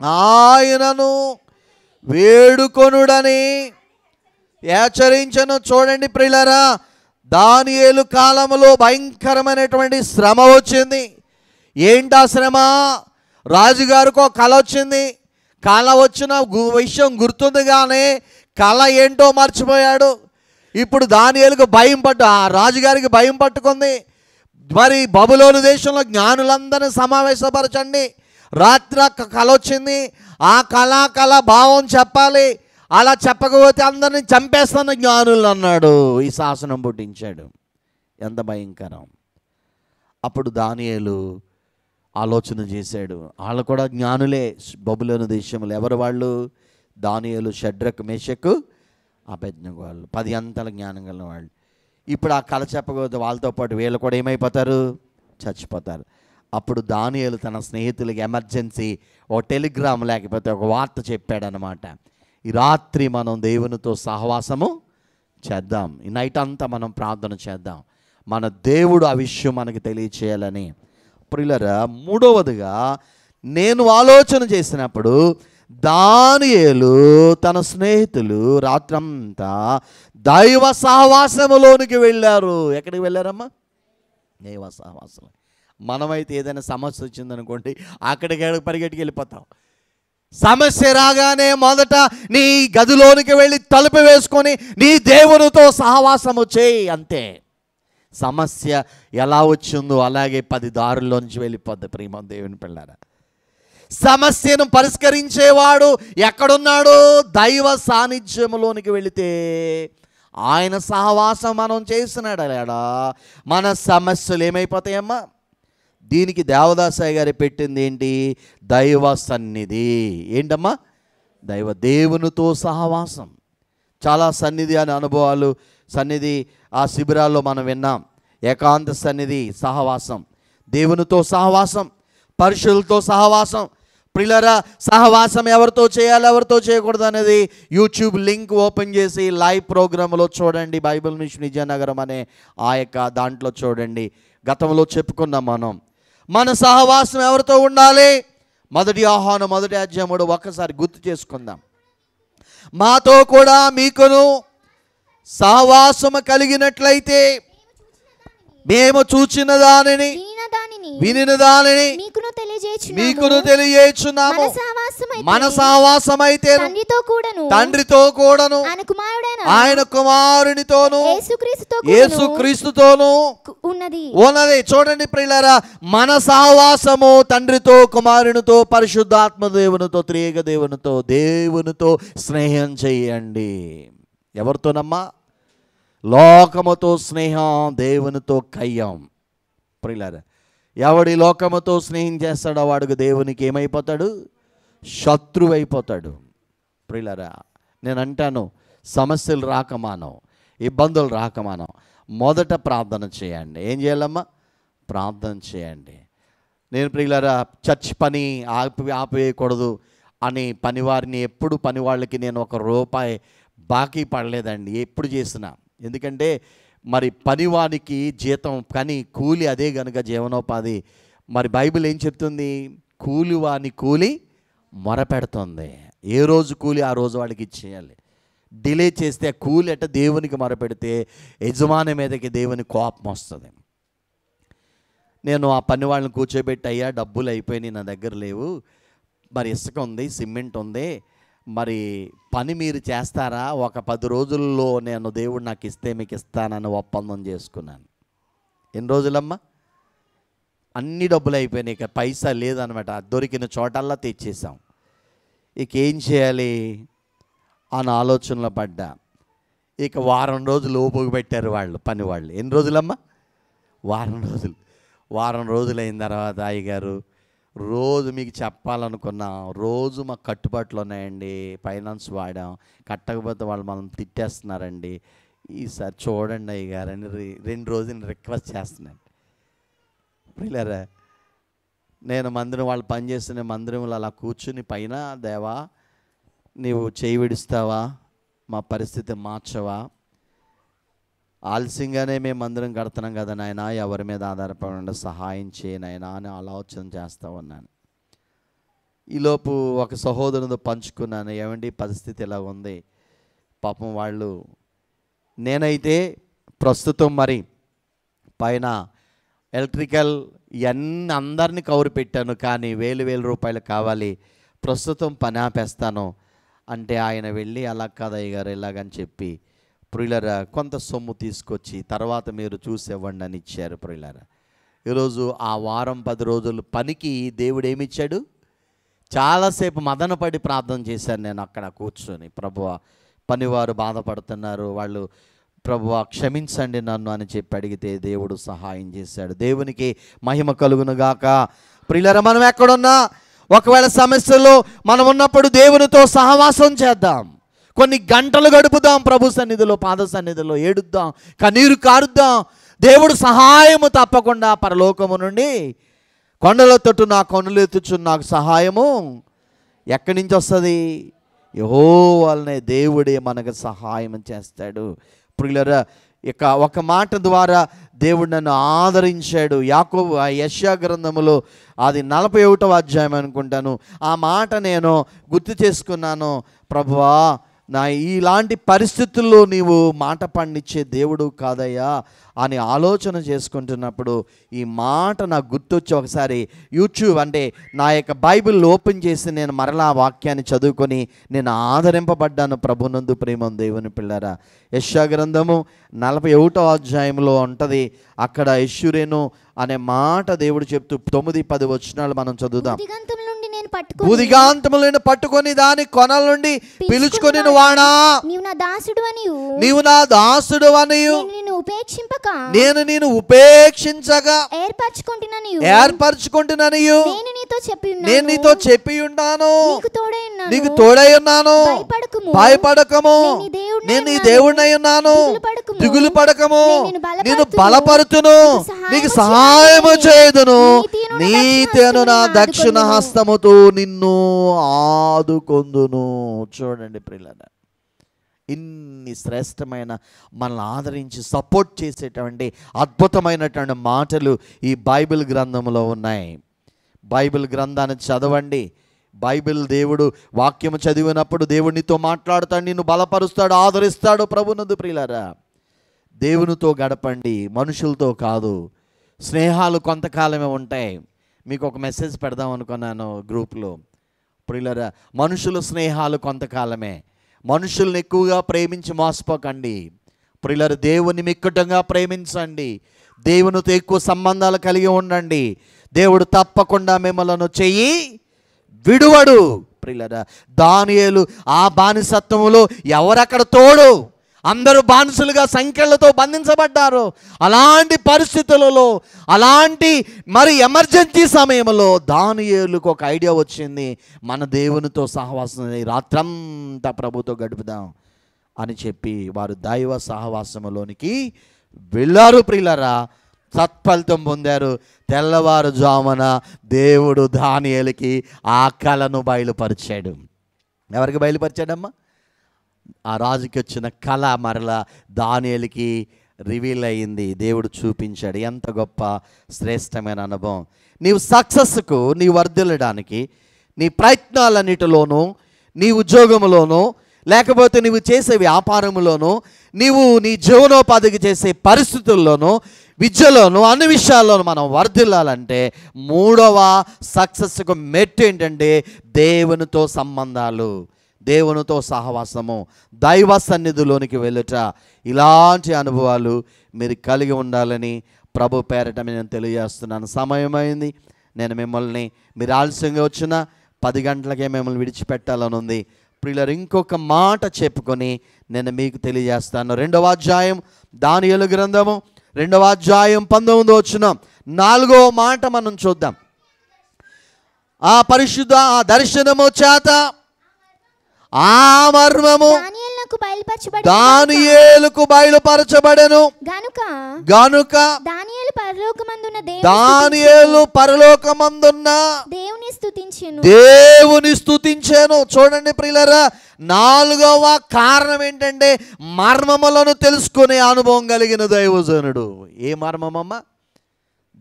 ఆయనను వేడుకొనుడని హెచ్చరించను. చూడండి ప్రియులారా, దానియేలు కాలంలో భయంకరమైనటువంటి శ్రమ వచ్చింది. ఏంటా శ్రమ? రాజుగారికి ఒక కళ వచ్చింది. కళ వచ్చిన విషయం గుర్తుంది కానీ కళ ఏంటో మర్చిపోయాడు. ఇప్పుడు దానియేలుకు భయం ఆ రాజుగారికి భయం పట్టుకుంది. మరి బబులోను దేశంలో జ్ఞానులందరినీ సమావేశపరచండి. రాత్రి కళ వచ్చింది. ఆ కళ భావం చెప్పాలి. అలా చెప్పకపోతే అందరినీ చంపేస్తాను జ్ఞానులు అన్నాడు. ఈ శాసనం పుట్టించాడు. ఎంత భయంకరం. అప్పుడు దానియేలు ఆలోచన చేశాడు. వాళ్ళు కూడా జ్ఞానులే బబులోను దేశంలో. ఎవరు వాళ్ళు? దానియేలు, షడ్రకు, మేషకు, అబేద్నెగో వాళ్ళు 10 అంతల జ్ఞానం కలిగిన వాళ్ళు. ఇప్పుడు ఆ కళ చెప్పకపోతే వాళ్ళతో పాటు వీళ్ళు కూడా ఏమైపోతారు? చచ్చిపోతారు. అప్పుడు దానియేలు తన స్నేహితులకి ఎమర్జెన్సీ ఓ టెలిగ్రామ్ లేకపోతే ఒక వార్త చెప్పాడనమాట. ఈ రాత్రి మనం దేవునితో సహవాసము చేద్దాం, ఈ నైట్ అంతా మనం ప్రార్థన చేద్దాం, మన దేవుడు ఆ విషయం మనకి తెలియచేయాలని. ప్రియులారా, 3వదిగా నేను ఆలోచన చేసినప్పుడు దానియేలు తన స్నేహితులు రాత్రంతా దైవ సహవాసములోనికి వెళ్ళారు. ఎక్కడికి వెళ్ళారమ్మా? దైవ సహవాసం. మనమైతే ఏదైనా సమస్య వచ్చిందనుకోండి అక్కడికి పరిగెట్టుకు వెళ్ళిపోతాం. సమస్య రాగానే మొదట నీ గదిలోనికి వెళ్ళి తలుపు వేసుకొని నీ దేవునితో సహవాసము చేయి. అంతే. సమస్య ఎలా వచ్చిందో అలాగే 10 దారుల్లోంచి వెళ్ళిపోద్ది. ప్రియమ దేవుని పిల్లారా, సమస్యను పరిష్కరించేవాడు ఎక్కడున్నాడో దైవ సాన్నిధ్యంలోనికి వెళితే ఆయన సహవాసం మనం చేస్తున్నాడు లేడా మన సమస్యలు ఏమైపోతాయమ్మా? దీనికి దేవదాసాయి గారు పెట్టింది ఏంటి? దైవ సన్నిధి. ఏంటమ్మా? దేవునితో సహవాసం. చాలా సన్నిధి అనే అనుభవాలు, సన్నిధి ఆ శిబిరాల్లో మనం విన్నాం. ఏకాంత సన్నిధి, సహవాసం, దేవునితో సహవాసం, పరిశుద్ధులతో సహవాసం. ప్రియులారా, సహవాసం ఎవరితో చేయాలి, ఎవరితో చేయకూడదు అనేది యూట్యూబ్ లింక్ ఓపెన్ చేసి లైవ్ ప్రోగ్రాంలో చూడండి. బైబిల్ మిషన్ విజయనగరం అనే ఆ యొక్క దాంట్లో చూడండి. గతంలో చెప్పుకున్నాం మనం. మన సహవాసం ఎవరితో ఉండాలి? మొదటి ఆహ్వానం 1వ అధ్యాయముడు ఒక్కసారి గుర్తు చేసుకుందాం. మాతో కూడా మీకును సహవాసము కలిగినట్లయితే మేము చూచిన దానిని వినిన దానిని మీకును తెలియజేయుచున్నాము. మన సహవాసమైతే తండ్రితో కూడాను ఆయన కుమారునితోను యేసుక్రీస్తుతోను ఉన్నది. చూడండి ప్రియులారా, మన సహవాసము తండ్రితో, కుమారునితో, పరిశుద్ధాత్మ దేవునితో, త్రియేక దేవునితో స్నేహం చేయండి. ఎవరితోనమ్మా? లోకముతో స్నేహం, దేవునితో కయ్యం. ప్రియులారా, ఎవడి లోకముతో స్నేహం చేస్తాడో వాడికి దేవునికి ఏమైపోతాడు? శత్రువు అయిపోతాడు. ప్రియులారా, నేను అంటాను, సమస్యలు రాకమానం, ఇబ్బందులు రాకమానం మొదట ప్రార్థన చేయండి. ఏం చేయాలమ్మా? ప్రార్థన చేయండి. నేను ప్రియులారా, చర్చ్ పని ఆపేయకూడదు అని పనివారిని ఎప్పుడు పనివాళ్ళకి నేను ₹1 బాకీ పడలేదండి ఎప్పుడు చేసినా. ఎందుకంటే మరి పనివానికి జీతం, కానీ కూలి అదే కనుక జీవనోపాధి. మరి బైబిల్ ఏం చెప్తుంది? కూలివాని కూలి మొరపెడుతుంది. ఏ రోజు కూలి ఆ రోజు వాడికి ఇచ్చేయాలి. డిలే చేస్తే కూలి అట్ట దేవునికి మొరపెడితే యజమాని మీదకి దేవుని కోపం వస్తుంది. నేను ఆ పని వాళ్ళని కూర్చోబెట్టి, అయ్యా డబ్బులు అయిపోయినాయి, నా దగ్గర లేవు, మరి ఇసుక ఉంది, సిమెంట్ ఉంది, మరి పని మీరు చేస్తారా? ఒక 10 రోజుల్లో నేను దేవుడు నాకు ఇస్తే మీకు ఇస్తానని ఒప్పందం చేసుకున్నాను. ఎన్ని రోజులమ్మా? అన్ని డబ్బులు అయిపోయినాయి, ఇక పైసా లేదనమాట. దొరికిన చోటల్లా తెచ్చేసాం. ఇక ఏం చేయాలి అని ఆలోచనలో పడ్డా. ఇక వారం రోజులు ఓపిక పెట్టారు వాళ్ళు, పని వాళ్ళు. ఎన్ని రోజులమ్మా? వారం రోజులు అయిన తర్వాత, అయ్యగారు రోజు మీకు చెప్పాలనుకున్నాం, రోజు మాకు కట్టుబాట్లు ఉన్నాయండి, ఫైనాన్స్ వాడాం, కట్టకపోతే వాళ్ళు మనం తిట్టేస్తున్నారండి, ఈసారి చూడండి అయ్యగారు అని 2 రోజులు రిక్వెస్ట్ చేస్తున్నాను. ప్రియులారా, నేను మందిరం, వాళ్ళు పనిచేస్తున్న మందిరంలో అలా కూర్చుని పైన, దేవా నీవు చేయి విడుస్తావా, మా పరిస్థితి మార్చవా, ఆలస్యంగానే మేము మందిరం కడుతున్నాం కదా నాయన, ఎవరి మీద ఆధారపడకుండా సహాయం చేయనైనా అని ఆలోచన చేస్తూ ఉన్నాను. ఈలోపు ఒక సహోదరునితో పంచుకున్నాను, ఏమండి పరిస్థితి ఇలా ఉంది, పాపం వాళ్ళు, నేనైతే ప్రస్తుతం మరి పైన ఎలక్ట్రికల్ ఇవన్నీ అందరినీ కవర్ పెట్టాను, కానీ 1000 రూపాయలు కావాలి, ప్రస్తుతం పని ఆపేస్తాను అంటే ఆయన వెళ్ళి, అలా కాదయ్య గారు ఇలాగని చెప్పి ప్రియులారా కొంత సొమ్ము తీసుకొచ్చి తర్వాత మీరు చూసి ఇవ్వండి అని ఇచ్చారు. ప్రియులారా, ఈరోజు ఆ వారం 10 రోజులు పనికి దేవుడు ఏమిచ్చాడు? చాలాసేపు మదనపడి ప్రార్థన చేశాను నేను అక్కడ కూర్చొని. ప్రభువా, పనివారు బాధపడుతున్నారు, వాళ్ళు ప్రభువా క్షమించండి నన్ను అని చెప్పి అడిగితే దేవుడు సహాయం చేశాడు. దేవునికి మహిమ కలుగునుగాక. ప్రియులారా, మనం ఎక్కడున్నా ఒకవేళ సమస్యలో మనం ఉన్నప్పుడు దేవునితో సహవాసం చేద్దాం. కొన్ని గంటలు గడుపుదాం ప్రభు సన్నిధిలో, పాద సన్నిధిలో, ఏడుద్దాం, కన్నీరు కారుద్దాం. దేవుడు సహాయము తప్పకుండా పరలోకము నుండి కొండల తట్టు నా కొండలు ఎత్తుచు నాకు సహాయము ఎక్కడి నుంచి వస్తుంది? యెహోవానే దేవుడే మనకు సహాయం చేస్తాడు. ప్రియులారా, ఇక ఒక మాట ద్వారా దేవుడు నన్ను ఆదరించాడు. యాకోబు యెషయా గ్రంథములో అది 41వ అధ్యాయం అనుకుంటాను, ఆ మాట నేను గుర్తు చేసుకున్నాను. ప్రభువా, నా ఇలాంటి పరిస్థితుల్లో నీవు మాట పండించే దేవుడు కాదయ్యా అని ఆలోచన చేసుకుంటున్నప్పుడు ఈ మాట నాకు గుర్తొచ్చి ఒకసారి యూట్యూబ్ అంటే నా యొక్క బైబిల్ ఓపెన్ చేసి నేను మరలా ఆ వాక్యాన్ని చదువుకొని నేను ఆదరింపబడ్డాను. ప్రభునందు ప్రేమ దేవుని పిల్లరా, యెషయా గ్రంథము 41వ అధ్యాయంలో ఉంటుంది. అక్కడ యెషూరేను అనే మాట దేవుడు చెప్తూ 9-10 వచనాలు మనం చదువుదాం. భూదిగాంతములను పట్టుకొని దాని కొనల నుండి పిలుచుకొని వాడా, నీవు నా దాసుడు అనియు నేను నిన్ను ఉపేక్షించగా ఏర్పరచుకుంటున్నానియు నేను నీతో చెప్పి ఉన్నాను, నీకు తోడై ఉన్నాను, భయపడకము, నేను నీ దేవుడినై ఉన్నాను, దిగులు పడకము, నేను బలపరుతును, నీకు సహాయము చేయుదును, నీతిను నా దక్షిణ హస్తముతో నిన్ను ఆదుకొందును. చూడండి ప్రియులారా, ఇన్ని శ్రేష్టమైన మనల్ని ఆదరించి సపోర్ట్ చేసేటువంటి అద్భుతమైనటువంటి మాటలు ఈ బైబిల్ గ్రంథంలో ఉన్నాయి. బైబిల్ గ్రంథాన్ని చదవండి. బైబిల్ దేవుడు వాక్యము చదివినప్పుడు దేవునితో మాట్లాడుతాడు, నిన్ను బలపరుస్తాడు, ఆదరిస్తాడు. ప్రభునందు ప్రియులారా, దేవునితో గడపండి, మనుషులతో కాదు. స్నేహాలు కొంతకాలమే ఉంటాయి. మీకు ఒక మెసేజ్ పెడదాం అనుకున్నాను గ్రూప్లో. ప్రియులారా, మనుషుల స్నేహాలు కొంతకాలమే. మనుషుల్ని ఎక్కువగా ప్రేమించి మోసపోకండి. ప్రియులారా, దేవుని మిక్కుటంగా ప్రేమించండి. దేవునితో ఎక్కువ సంబంధాలు కలిగి ఉండండి. దేవుడు తప్పకుండా మిమ్మల్ని చెయ్యి విడువడు. ప్రియులారా, దానియేలు ఆ బానిసత్వములో ఎవరక్కడ తోడు? అందరూ బానిసలుగా సంఖ్యలతో బంధించబడ్డారు. అలాంటి పరిస్థితులలో, అలాంటి మరి ఎమర్జెన్సీ సమయంలో దానియేలుకు ఒక ఐడియా వచ్చింది, మన దేవునితో సహవాసం రాత్రంతా ప్రభుతో గడుపుదాం అని చెప్పి వారు దైవ సహవాసములోనికి వెళ్ళారు. ప్రియులారా, సత్ఫలితం పొందారు. తెల్లవారుజామున దేవుడు దానియేలుకి ఆ కలను బయలుపరిచాడు. ఎవరికి బయలుపరిచాడమ్మా? ఆ రాజుకి వచ్చిన కళ మరలా దానియేలుకి రివీల్ అయ్యింది. దేవుడు చూపించాడు. ఎంత గొప్ప శ్రేష్టమైన అనుభవం. నీవు సక్సెస్కు నీవు వర్ధిల్లడానికి నీ ప్రయత్నాలన్నిటిలోనూ, నీ ఉద్యోగంలోనూ, లేకపోతే నీవు చేసే వ్యాపారంలోనూ, నీవు నీ జీవనోపాధికి చేసే పరిస్థితుల్లోనూ, విద్యలోనూ, అన్ని విషయాల్లోనూ మనం వర్ధిల్లాలంటే మూడవ సక్సెస్కు మెట్టు ఏంటంటే దేవునితో సంబంధాలు, దేవునితో సహవాసము, దైవ సన్నిధిలోనికి వెళ్ళుట. ఇలాంటి అనుభవాలు మీరు కలిగి ఉండాలని ప్రభు పేరట నేను తెలియజేస్తున్నాను. సమయమైంది. నేను మిమ్మల్ని, మీరు ఆలస్యంగా వచ్చిన 10 గంటలకే మిమ్మల్ని విడిచిపెట్టాలని ఉంది. ప్రియులారా, ఇంకొక మాట చెప్పుకొని నేను మీకు తెలియజేస్తాను. 2వ అధ్యాయం దానియేలు గ్రంథము 2వ అధ్యాయం 19వ వచనం 4వ మాట మనం చూద్దాం. ఆ పరిశుద్ధ ఆ దర్శనము చేత ఆ మర్మము దానియేలుకు బయలుపరచబడెను గనుక దానియేలు పరలోకమందున్న దేవుని స్తుతించెను. చూడండి ప్రియులారా, 4వ కారణం ఏంటంటే మర్మములను తెలుసుకునే అనుభవం కలిగిన దైవజనుడు. ఏ మర్మమమ్మ?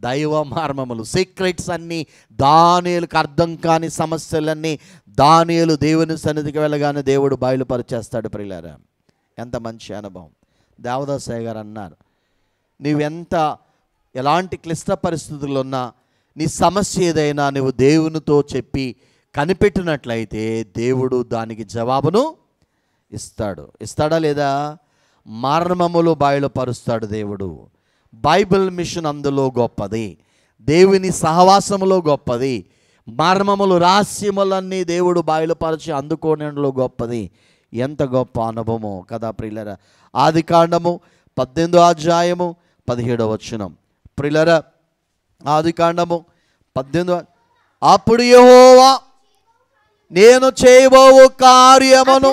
దైవ మర్మములు, సీక్రెట్స్ అన్నీ. దానియేలుకు అర్థం కాని సమస్యలన్నీ దానియేలు దేవుని సన్నిధికి వెళ్ళగానే దేవుడు బయలుపరిచేస్తాడు. ప్రియులారా, ఎంత మంచి అనుభవం. దేవదాసయ్య గారు అన్నారు, ఎలాంటి క్లిష్ట పరిస్థితుల్లో ఉన్నా, నీ సమస్య ఏదైనా నువ్వు దేవునితో చెప్పి కనిపెట్టినట్లయితే దేవుడు దానికి జవాబును ఇస్తాడు. ఇస్తాడా లేదా? మర్మములు బయలుపరుస్తాడు దేవుడు. బైబిల్ మిషన్ అందులో గొప్పది, దేవుని సహవాసములో గొప్పది, మర్మములు రహస్యములన్నీ దేవుడు బయలుపరిచి అందుకోవడంలో గొప్పది. ఎంత గొప్ప అనుభవమో కదా ప్రియులారా. ఆదికాండము 18వ అధ్యాయము 17వ వచనం. ప్రియులారా, ఆదికాండము 18. అప్పుడు యెహోవా నేను చేయబోవు కార్యమును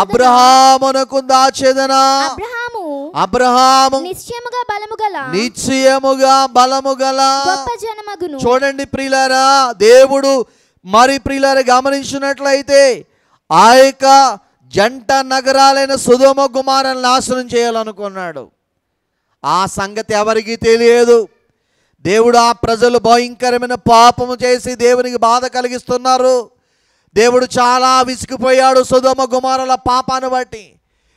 అబ్రహామునకు దాచెదనా. అబ్రహాము నిశ్చయముగా బలము గల. చూడండి ప్రియులారా, దేవుడు మరి ప్రియులారా గమనించినట్లయితే ఆ యొక్క జంట నగరాలైన సొదొమ గొమొర్రాను నాశనం చేయాలనుకున్నాడు. ఆ సంగతి ఎవరికీ తెలియదు. దేవుడు ఆ ప్రజలు భయంకరమైన పాపము చేసి దేవునికి బాధ కలిగిస్తున్నారు. దేవుడు చాలా విసిగిపోయాడు సొదొమ గొమొర్రాల పాపాన్ని బట్టి,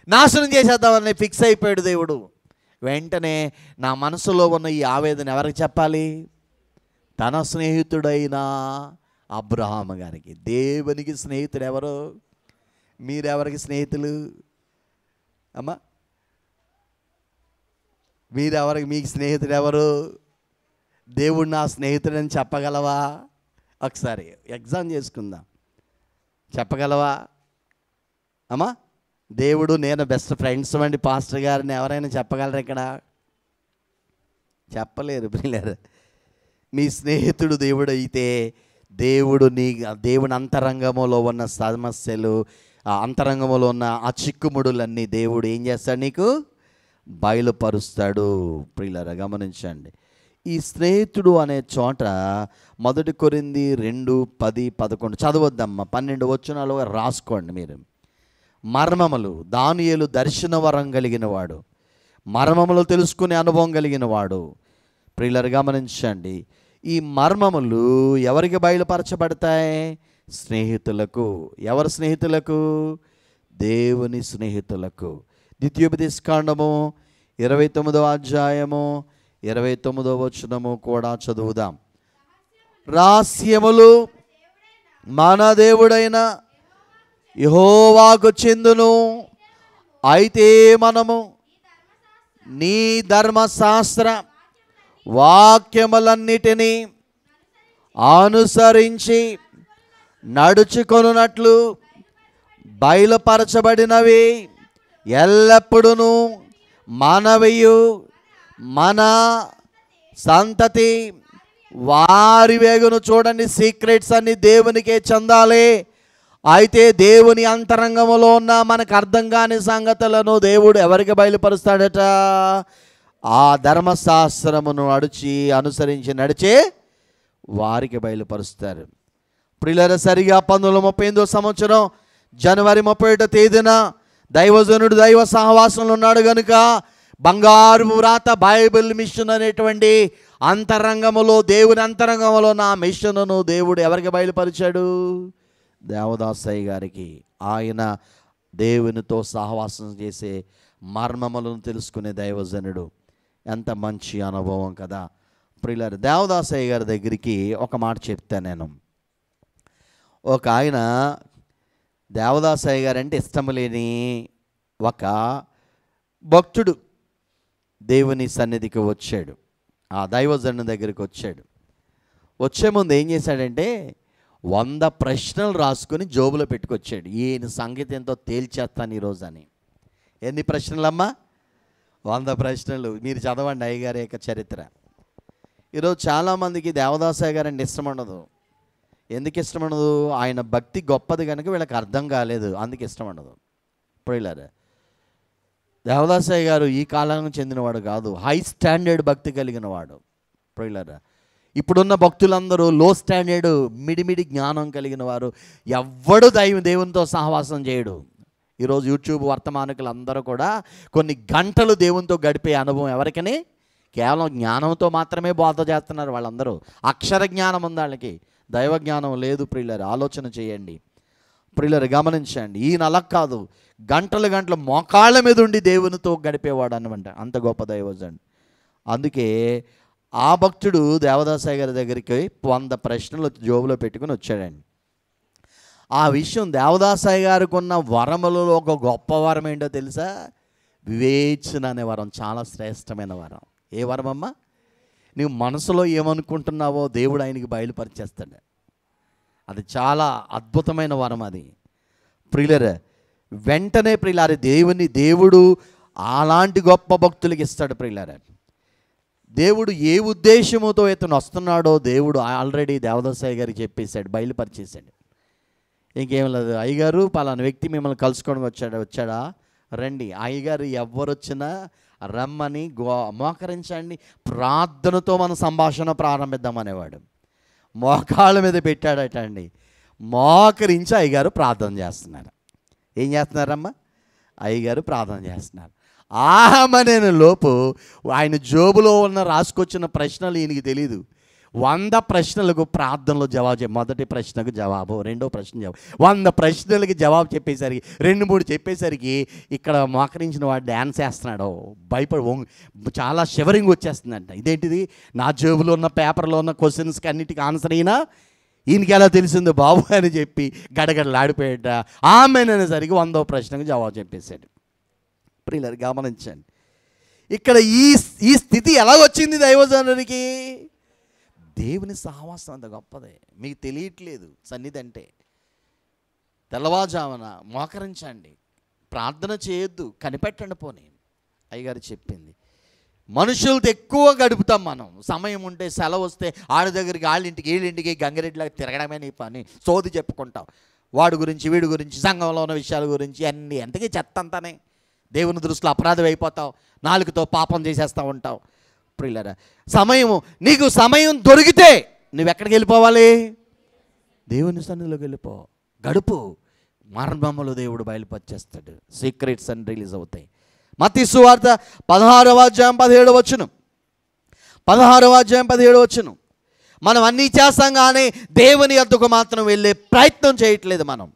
నాశనం చేసేద్దామని ఫిక్స్ అయిపోయాడు దేవుడు. వెంటనే నా మనసులో ఉన్న ఈ ఆవేదన ఎవరికి చెప్పాలి? తన స్నేహితుడైన అబ్రహాము గారికి. దేవునికి స్నేహితుడు ఎవరు? మీరెవరికి స్నేహితులు అమ్మా? మీరెవరికి, మీకు స్నేహితుడు ఎవరు? దేవుడు నా స్నేహితుడని చెప్పగలవా? ఒకసారి ఎగ్జామ్ చేసుకుందాం. చెప్పగలవా అమ్మా? దేవుడు నేను బెస్ట్ ఫ్రెండ్స్ అండి పాస్టర్ గారిని ఎవరైనా చెప్పగలరు ఇక్కడ? చెప్పలేరు పిల్లలు. మీ స్నేహితుడు దేవుడు అయితే దేవుని అంతరంగంలో ఉన్న సమస్యలు, ఆ అంతరంగంలో ఉన్న ఆ చిక్కుముడులన్నీ దేవుడు ఏం చేస్తాడు? నీకు బయలుపరుస్తాడు. ప్రియులారా గమనించండి, ఈ స్నేహితుడు అనే చోట 1 కొరింథీ 2:10-11 చదవద్దమ్మా, 12 వచనాలు రాసుకోండి మీరు. మర్మములు, దానియేలు దర్శన వరం కలిగిన వాడు, మర్మములు తెలుసుకునే అనుభవం కలిగిన వాడు. ప్రియులారా గమనించండి, ఈ మర్మములు ఎవరికి బయలుపరచబడతాయి? స్నేహితులకు. ఎవరి స్నేహితులకు? దేవుని స్నేహితులకు. ద్వితీయోపదేశకాండము 29వ అధ్యాయము 29వ వచనము కూడా చదువుదాం. రహస్యములు మన దేవుడైన యెహోవాకు చెందును, అయితే మనము నీ ధర్మశాస్త్ర వాక్యములన్నిటినీ అనుసరించి నడుచుకొనున్నట్లు బయలుపరచబడినవి ఎల్లప్పుడూ మనవియు మన సంతతి వారి వేగును. చూడండి, సీక్రెట్స్ అన్ని దేవునికే చెందాలి. అయితే దేవుని అంతరంగంలో ఉన్న మనకు అర్థం కాని సంగతులను దేవుడు ఎవరికి బయలుపరుస్తాడట? ఆ ధర్మశాస్త్రమును అనుసరించి నడిచే వారికి బయలుపరుస్తారు. ప్రియులారా, సరిగా 1938వ సంవత్సరం జనవరి 31వ తేదీన దైవజనుడు దైవ సహవాసంలో ఉన్నాడు కనుక బంగారు వ్రాత బైబిల్ మిషన్ అనేటువంటి అంతరంగములో, దేవుని అంతరంగంలో నా మిషన్ను దేవుడు ఎవరికి బయలుపరిచాడు? దేవదాసయ్య గారికి. ఆయన దేవునితో సహవాసం చేసే మర్మములను తెలుసుకునే దైవజనుడు. ఎంత మంచి అనుభవం కదా ప్రియులారా. దేవదాసయ్య గారి దగ్గరికి ఒక మాట చెప్తాను నేను. ఒక ఆయన దేవదాసయ్య గారు అంటే ఇష్టం లేని ఒక భక్తుడు దేవుని సన్నిధికి వచ్చాడు. ఆ దైవజనుని దగ్గరికి వచ్చాడు. వచ్చే ముందు ఏం చేశాడంటే 100 ప్రశ్నలు రాసుకొని జోబులో పెట్టుకొచ్చాడు. ఈయన సంగతి ఎంతో తేల్చేస్తాను ఈరోజు అని. ఎన్ని ప్రశ్నలమ్మా? 100 ప్రశ్నలు. మీరు చదవండి అయ్యగారి యొక్క చరిత్ర. ఈరోజు చాలామందికి దేవదాసయ్య గారు అంటే ఇష్టం ఉండదు. ఎందుకు ఇష్టం ఉండదు? ఆయన భక్తి గొప్పది కనుక వీళ్ళకి అర్థం కాలేదు, అందుకు ఇష్టం ఉండదు. ప్రియులారా, దేవదాసయ్య గారు ఈ కాలానికి చెందినవాడు కాదు, హై స్టాండర్డ్ భక్తి కలిగిన వాడు. ప్రియులారా, ఇప్పుడున్న భక్తులందరూ లో స్టాండర్డ్ మిడిమిడి జ్ఞానం కలిగిన వారు. ఎవ్వడు దేవునితో సహవాసం చేయడు. ఈరోజు యూట్యూబ్ వర్తమానికులు అందరూ కూడా కొన్ని గంటలు దేవునితో గడిపే అనుభవం ఎవరికని? కేవలం జ్ఞానంతో మాత్రమే బోధ చేస్తున్నారు వాళ్ళందరూ. అక్షర జ్ఞానం ఉంది వాళ్ళకి, దైవ జ్ఞానం లేదు. ప్రియులారు ఆలోచన చేయండి, ప్రియులారు గమనించండి. ఈయన అలా కాదు, గంటలు గంటలు మోకాళ్ళ మీద ఉండి దేవునితో గడిపేవాడు అనమాట. అంత గొప్ప దైవజనుడు. అందుకే ఆ భక్తుడు దేవదాసయ్య గారి దగ్గరికి 100 ప్రశ్నలు జోబులో పెట్టుకుని వచ్చాడండి. ఆ విషయం దేవదాసయ్య గారికి ఉన్న వరములలో ఒక గొప్ప వరం ఏంటో తెలుసా? వివేచన అనే వరం. చాలా శ్రేష్టమైన వరం. ఏ వరం అమ్మా? నీవు మనసులో ఏమనుకుంటున్నావో దేవుడు ఆయనకి బయలుపరిచేస్తాడు. అది చాలా అద్భుతమైన వరం అది. ప్రియులరే, వెంటనే ప్రియులారే దేవుడు అలాంటి గొప్ప భక్తులకి ఇస్తాడు. ప్రియులారే, దేవుడు ఏ ఉద్దేశముతో ఇతను వస్తున్నాడో దేవుడు ఆల్రెడీ దేవదాసయ్య గారికి చెప్పేశాడు, బయలుపరిచేశాడు. ఇంకేం లేదు, అయ్యగారు పలానా వ్యక్తి మిమ్మల్ని కలుసుకోవడానికి వచ్చాడా రండి. అయ్యగారు ఎవరు వచ్చినా రమ్మని మోకరించండి, ప్రార్థనతో మన సంభాషణ ప్రారంభిద్దామనేవాడు. మోకాళ్ళ మీద పెట్టాడట అండి. మోకరించి అయ్యగారు ప్రార్థన చేస్తున్నారు. ఏం చేస్తున్నారమ్మా? అయ్యగారు ప్రార్థన చేస్తున్నారు. ఆమనే లోపు ఆయన జోబులో ఉన్న రాసుకొచ్చిన ప్రశ్నలు ఈయనకి తెలీదు. 100 ప్రశ్నలకు ప్రార్థనలో జవాబు మొదటి ప్రశ్నకు జవాబు, రెండో ప్రశ్న జవాబు, 100 ప్రశ్నలకి జవాబు చెప్పేసరికి 2-3 చెప్పేసరికి ఇక్కడ మోకరించిన వాడు డ్యాన్స్ వేస్తున్నాడు, చాలా షివరింగ్ వచ్చేస్తుందంట. ఇదేంటిది, నా జేబులో ఉన్న పేపర్లో ఉన్న క్వశ్చన్స్కి అన్నిటికీ ఆన్సర్ అయినా ఈయనకి ఎలా తెలిసిందో బాబు అని చెప్పి గడగడలాడిపోయాట. ఆమెన్ అనేసరికి 100వ ప్రశ్నకు జవాబు చెప్పేశాడు. ప్రియులారా గమనించండి, ఇక్కడ ఈ స్థితి ఎలా వచ్చింది దైవజనుడికి? దేవుని సహవాసం అంత గొప్పదే, మీకు తెలియట్లేదు సన్నిధి అంటే. తెల్లవారుజామున మోకరించండి, ప్రార్థన చేయొద్దు, కనిపెట్టండి. పోనీ అయ్యగారు చెప్పింది, మనుషులతో ఎక్కువ గడుపుతాం మనం. సమయం ఉంటే సెలవు వస్తే ఆడి దగ్గరికి వాళ్ళింటికి వీళ్ళింటికి గంగిరెడ్డిలాగా తిరగడమే నీ పని, సోది చెప్పుకుంటాం. వాడి గురించి వీడి గురించి సంఘంలో ఉన్న విషయాల గురించి అన్నీ, ఎంతకీ చెత్త అంతానే. దేవుని దృష్టిలో అపరాధం అయిపోతావు, నాలుగుతో పాపం చేసేస్తూ ఉంటావు. ప్రియులారా నీకు సమయం దొరికితే నువ్వెక్కడికి వెళ్ళిపోవాలి? దేవుని సన్నిధిలోకి వెళ్ళిపో, గడుపు. మర్మములు దేవుడు బయలుపరిచేస్తాడు, సీక్రెట్స్ అని రిలీజ్ అవుతాయి. మత్తయి సువార్త 16వ అధ్యాయం 17వ వచనం, 16వ అధ్యాయం 17వ వచనం. మనం అన్నీ చేస్తాం కానీ దేవుని యొద్దకు మాత్రం వెళ్ళే ప్రయత్నం చేయట్లేదు మనం.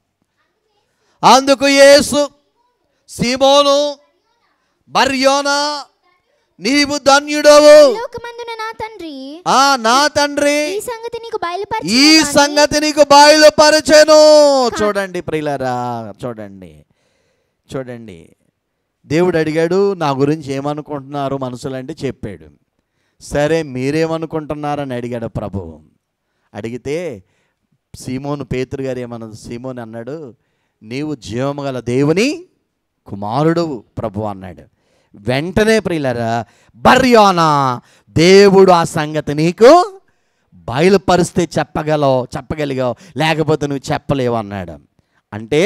అందుకు యేసు, సీమోను బర్యోనా, నీవు ధన్యుడవు, నా తండ్రి ఈ సంగతి నీకు బయలుపరచెను. చూడండి ప్రియులారా, చూడండి దేవుడు అడిగాడు, నా గురించి ఏమనుకుంటున్నారు మనుషులంటే చెప్పాడు. సరే మీరేమనుకుంటున్నారని అడిగాడు ప్రభువు. అడిగితే సీమోను పేతురు గారు ఏమన్నది, సీమోను అన్నాడు, నీవు జీవము గల దేవుని కుమారుడవు ప్రభు అన్నాడు. వెంటనే ప్రియులారా బర్యోనా, దేవుడు ఆ సంగతి నీకు బయలుపరిస్తే చెప్పగలిగావు, లేకపోతే నువ్వు చెప్పలేవు అన్నాడు. అంటే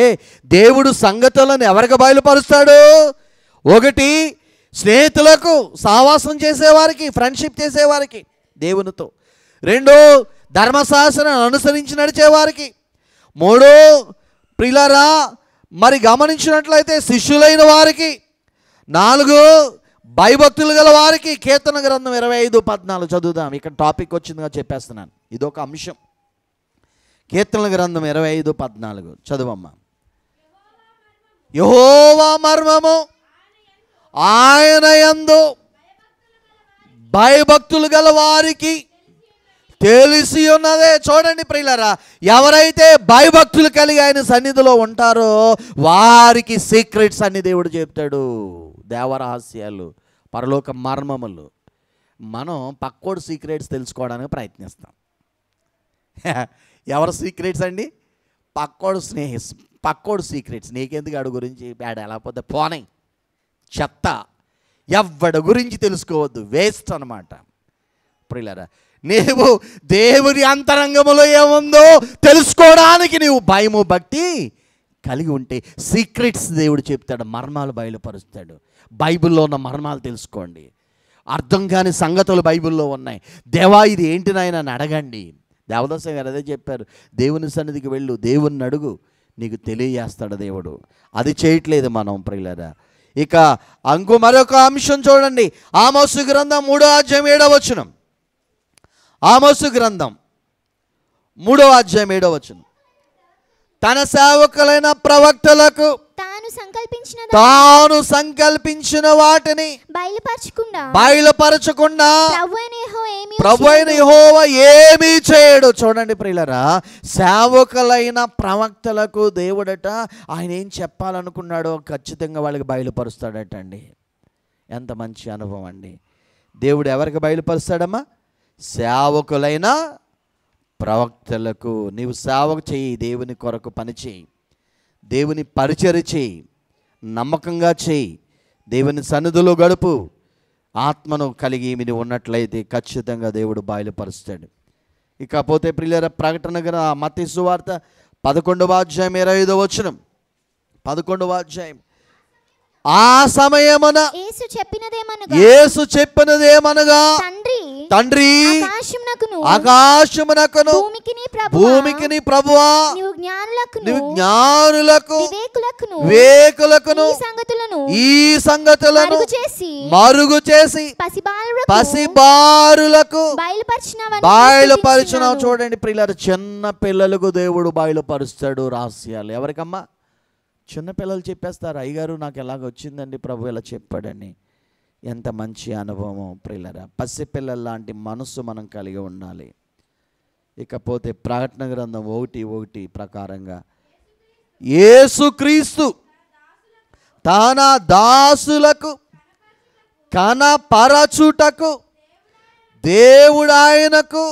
దేవుడు సంగతులను ఎవరికి బయలుపరుస్తాడు? ఒకటి స్నేహితులకు, సహవాసం చేసేవారికి, ఫ్రెండ్షిప్ చేసేవారికి దేవునితో. 2 ధర్మశాస్త్రాన్ని అనుసరించి నడిచేవారికి. 3 ప్రియులారా మరి గమనించినట్లయితే శిష్యులైన వారికి. 4 భయభక్తులు గల వారికి. కీర్తన గ్రంథం 25:14 చదువుదాం. ఇక్కడ టాపిక్ వచ్చిందిగా చెప్పేస్తున్నాను, ఇదొక అంశం. కీర్తన గ్రంథం 25:14 చదువమ్మా. యెహోవా మర్మము ఆయన యందు భయభక్తులు గల వారికి తెలిసి ఉన్నదే. చూడండి ప్రియులారా, ఎవరైతే భయభక్తులు కలిగి ఆయన సన్నిధిలో ఉంటారో వారికి సీక్రెట్స్ అన్ని దేవుడు చెప్తాడు, దేవరహస్యాలు, పరలోక మర్మములు. మనం పక్కోడు సీక్రెట్స్ తెలుసుకోవడానికి ప్రయత్నిస్తాం. ఎవరు సీక్రెట్స్ అండి? పక్కోడు సీక్రెట్స్. నీకెందుకు ఆడు గురించి బ్యాడ్ ఎలా పోతే పోనీ, చెత్త. ఎవ్వడి గురించి తెలుసుకోవద్దు, వేస్ట్ అన్నమాట. ప్రియులారా నీవు దేవుని అంతరంగములో ఏముందో తెలుసుకోవడానికి నీవు భయము భక్తి కలిగి ఉంటే సీక్రెట్స్ దేవుడు చెప్తాడు, మర్మాలు బయలుపరుస్తాడు. బైబిల్లో ఉన్న మర్మాలు తెలుసుకోండి. అర్థం కాని సంగతులు బైబిల్లో ఉన్నాయి. దేవా ఇది ఏంటి నాయన అని అడగండి. దేవదాస గారు అదే చెప్పారు, దేవుని సన్నిధికి వెళ్ళు, దేవుని అడుగు, నీకు తెలియజేస్తాడు దేవుడు. అది చేయట్లేదు మనం ప్రియులారా. ఇక మరొక అంశం చూడండి, ఆమోసు గ్రంథం 3వ అధ్యాయం 7వ వచనం. ఆమోసు గ్రంథం 3వ అధ్యాయం 7వ వచనం. తన సేవకులైన ప్రవక్తలకు తాను సంకల్పించిన వాటిని బయలుపరచకుండా ప్రభువైన యెహోవా ఏమీ చేయడు. చూడండి ప్రియులారా, సేవకులైన ప్రవక్తలకు దేవుడట ఆయన ఏం చెప్పాలనుకున్నాడో ఖచ్చితంగా వాళ్ళకి బయలుపరుస్తాడట అండి. ఎంత మంచి అనుభవం అండి. దేవుడు ఎవరికి బయలుపరుస్తాడమ్మా? సేవకులైన ప్రవక్తలకు. నీవు సేవకు చేయి, దేవుని కొరకు పని చేయి, దేవుని పరిచర్య చేయి, నమ్మకంగా చేయి, దేవుని సన్నిధిలో గడుపు. ఆత్మను కలిగి మీరు ఉన్నట్లయితే ఖచ్చితంగా దేవుడు బయలుపరుస్తాడు. ఇకపోతే ప్రియులారా ప్రకటన మత్తయి సువార్త 11వ అధ్యాయం 25వ వచనం. 11వ అధ్యాయం. ఆ సమయమున యేసు చెప్పినదేమనగా, తండ్రి ఆకాశమునకును భూమికిని ప్రభువా, నీవు జ్ఞానులకు వివేకులకును ఈ సంగతులను మరుగు చేసి పసిబారులకు బయలుపరిచిన. చూడండి ప్రియులారా, చిన్న పిల్లలకు దేవుడు బయలుపరుస్తాడు రహస్యాలు. ఎవరికమ్మా? చిన్న పిల్లలు చెప్పేస్తారు, అయ్యగారు నాకు ఎలాగ వచ్చిందండి ప్రభు ఇలా చెప్పాడని. ఎంత మంచి అనుభవం ప్రియులారా. పసిపిల్లల లాంటి మనస్సు మనం కలిగి ఉండాలి. ఇకపోతే ప్రకటన గ్రంథం 1:1 ప్రకారంగా యేసుక్రీస్తు తన దాసులకు కనపరచుటకు దేవుడు ఆయనకు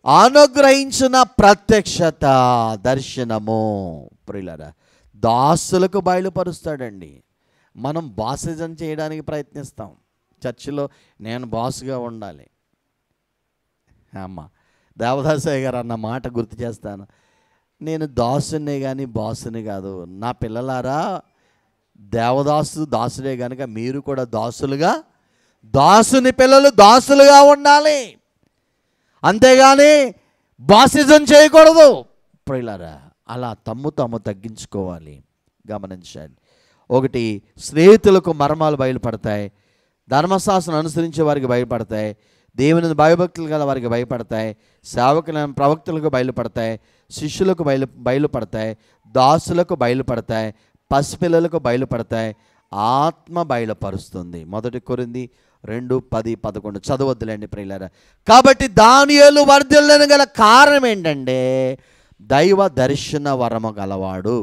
అనుగ్రహించిన ప్రత్యక్షత దర్శనము. ప్రియులారా, దాసులకు బయలుపరుస్తాడండి. మనం బాసిజం చేయడానికి ప్రయత్నిస్తాం. చర్చిలో నేను బాసుగా ఉండాలి. అమ్మ దేవదాసయ్య గారు అన్న మాట గుర్తు చేస్తాను. నేను దాసునే కానీ బాసుని కాదు. నా పిల్లలారా, దేవదాసు దాసుడే కనుక మీరు కూడా దాసులుగా, దాసుని పిల్లలు దాసులుగా ఉండాలి. అంతేగాని బాసిజం చేయకూడదు. ప్రియులారా, అలా తాము తగ్గించుకోవాలి. గమనించండి. ఒకటి, స్నేహితులకు మర్మాలు బయలుపడతాయి. ధర్మశాస్త్రం అనుసరించే వారికి బయలుపడతాయి. దేవుని భయభక్తులు గల వారికి బయలుపడతాయి. సేవకులైన ప్రవక్తలకు బయలుపడతాయి. శిష్యులకు బయలుపడతాయి. దాసులకు బయలుపడతాయి. పసిపిల్లలకు బయలుపడతాయి. ఆత్మ బయలుపరుస్తుంది. 1 కొరింథీ 2:10-11 చదవద్దులేండి ప్రియులారా. కాబట్టి దానియేలు వర్ధిల్లను గల కారణం ఏంటంటే దైవ దర్శన వరము గలవాడు,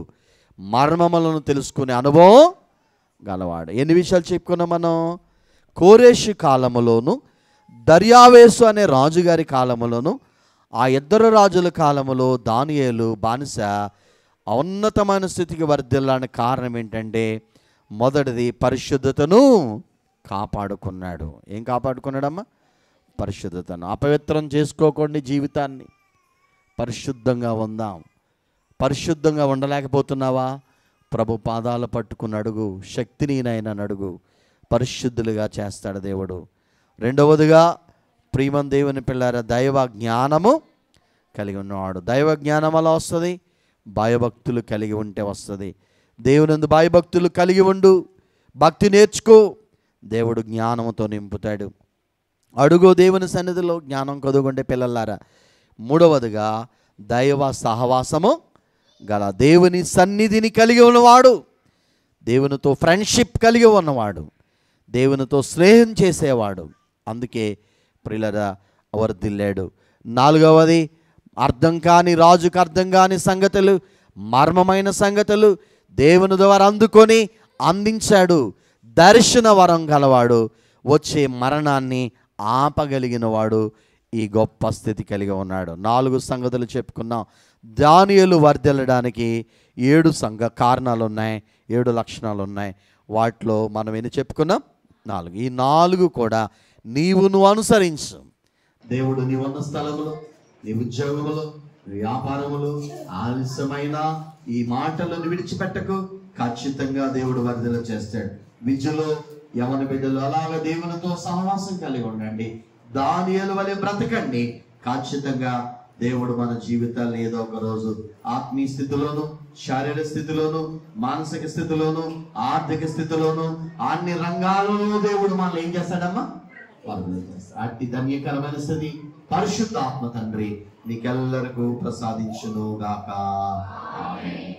మర్మములను తెలుసుకునే అనుభవం గలవాడు. ఎన్ని విషయాలు చెప్పుకున్నాం మనం? కోరేషు కాలములోను, దర్యావేసు అనే రాజుగారి కాలములోను, ఆ ఇద్దరు రాజుల కాలములో దానియేలు బానిస ఉన్నతమైన స్థితికి వర్ధిల్లానికి కారణం ఏంటంటే మొదటిది పరిశుద్ధతను కాపాడుకున్నాడు. ఏం కాపాడుకున్నాడమ్మా? పరిశుద్ధతను. అపవిత్రం చేసుకోకండి జీవితాన్ని. పరిశుద్ధంగా ఉందాం. పరిశుద్ధంగా ఉండలేకపోతున్నావా? ప్రభు పాదాలు పట్టుకుని అడుగు, శక్తిని నాయన అడుగు. పరిశుద్ధులుగా చేస్తాడు దేవుడు. రెండవదిగా ప్రియమైన దేవుని పిల్లారా, దైవ జ్ఞానము కలిగి ఉన్నవాడు. దైవ జ్ఞానం అలా వస్తుంది, భయభక్తులు కలిగి ఉంటే వస్తుంది. దేవునందు భయభక్తులు కలిగి ఉండు, భక్తి నేర్చుకో, దేవుడు జ్ఞానంతో నింపుతాడు. అడుగు దేవుని సన్నిధిలో జ్ఞానం కదుగుండే పిల్లలారా. మూడవదిగా దైవ సహవాసము గల, దేవుని సన్నిధిని కలిగి ఉన్నవాడు, దేవునితో ఫ్రెండ్షిప్ కలిగి ఉన్నవాడు, దేవునితో స్నేహం చేసేవాడు. అందుకే ప్రియులారా వర్ధిల్లాడు. నాలుగవది, అర్థం కాని, రాజుకు అర్థం కాని సంగతులు, మర్మమైన సంగతులు దేవుని ద్వారా అందుకొని అందించాడు. దర్శన వరం గలవాడు, వచ్చే మరణాన్ని ఆపగలిగిన వాడు, ఈ గొప్ప స్థితి కలిగి ఉన్నాడు. 4 సంగతులు చెప్పుకున్నాం. దానియేలు వర్ధిల్లడానికి 7 కారణాలు ఉన్నాయి, 7 లక్షణాలు ఉన్నాయి. వాటిలో మనం ఎన్ని చెప్పుకున్నాం? 4. ఈ 4 కూడా నువ్వు అనుసరించు. దేవుడు నీవున్న స్థలములో, నీ ఉద్యోగములో, నీ వ్యాపారములో ఆలస్యమైన ఈ మాటలను విడిచిపెట్టకు. ఖచ్చితంగా దేవుడు వర్ధిల్ల చేస్తాడు. విద్యలో యవన బిడ్డలు అలాగ దేవునితో సహవాసం కలిగి ఉండండి. దానియేలు వలె బ్రతకండి. ఖచ్చితంగా దేవుడు మన జీవితాలను ఏదో ఒక రోజు ఆత్మీయ స్థితిలోను, శారీరక స్థితిలోను, మానసిక స్థితిలోను, ఆర్థిక స్థితిలోను, అన్ని రంగాలలో దేవుడు మనల్ని ఏం చేస్తాడమ్మా? వర్ధిల్ల చేస్తాడు. అట్టి ధన్యకరమైన స్థితి పరిశుద్ధ ఆత్మ తండ్రి మీకెల్లరికూ ప్రసాదించును గాక. ఆమేన్.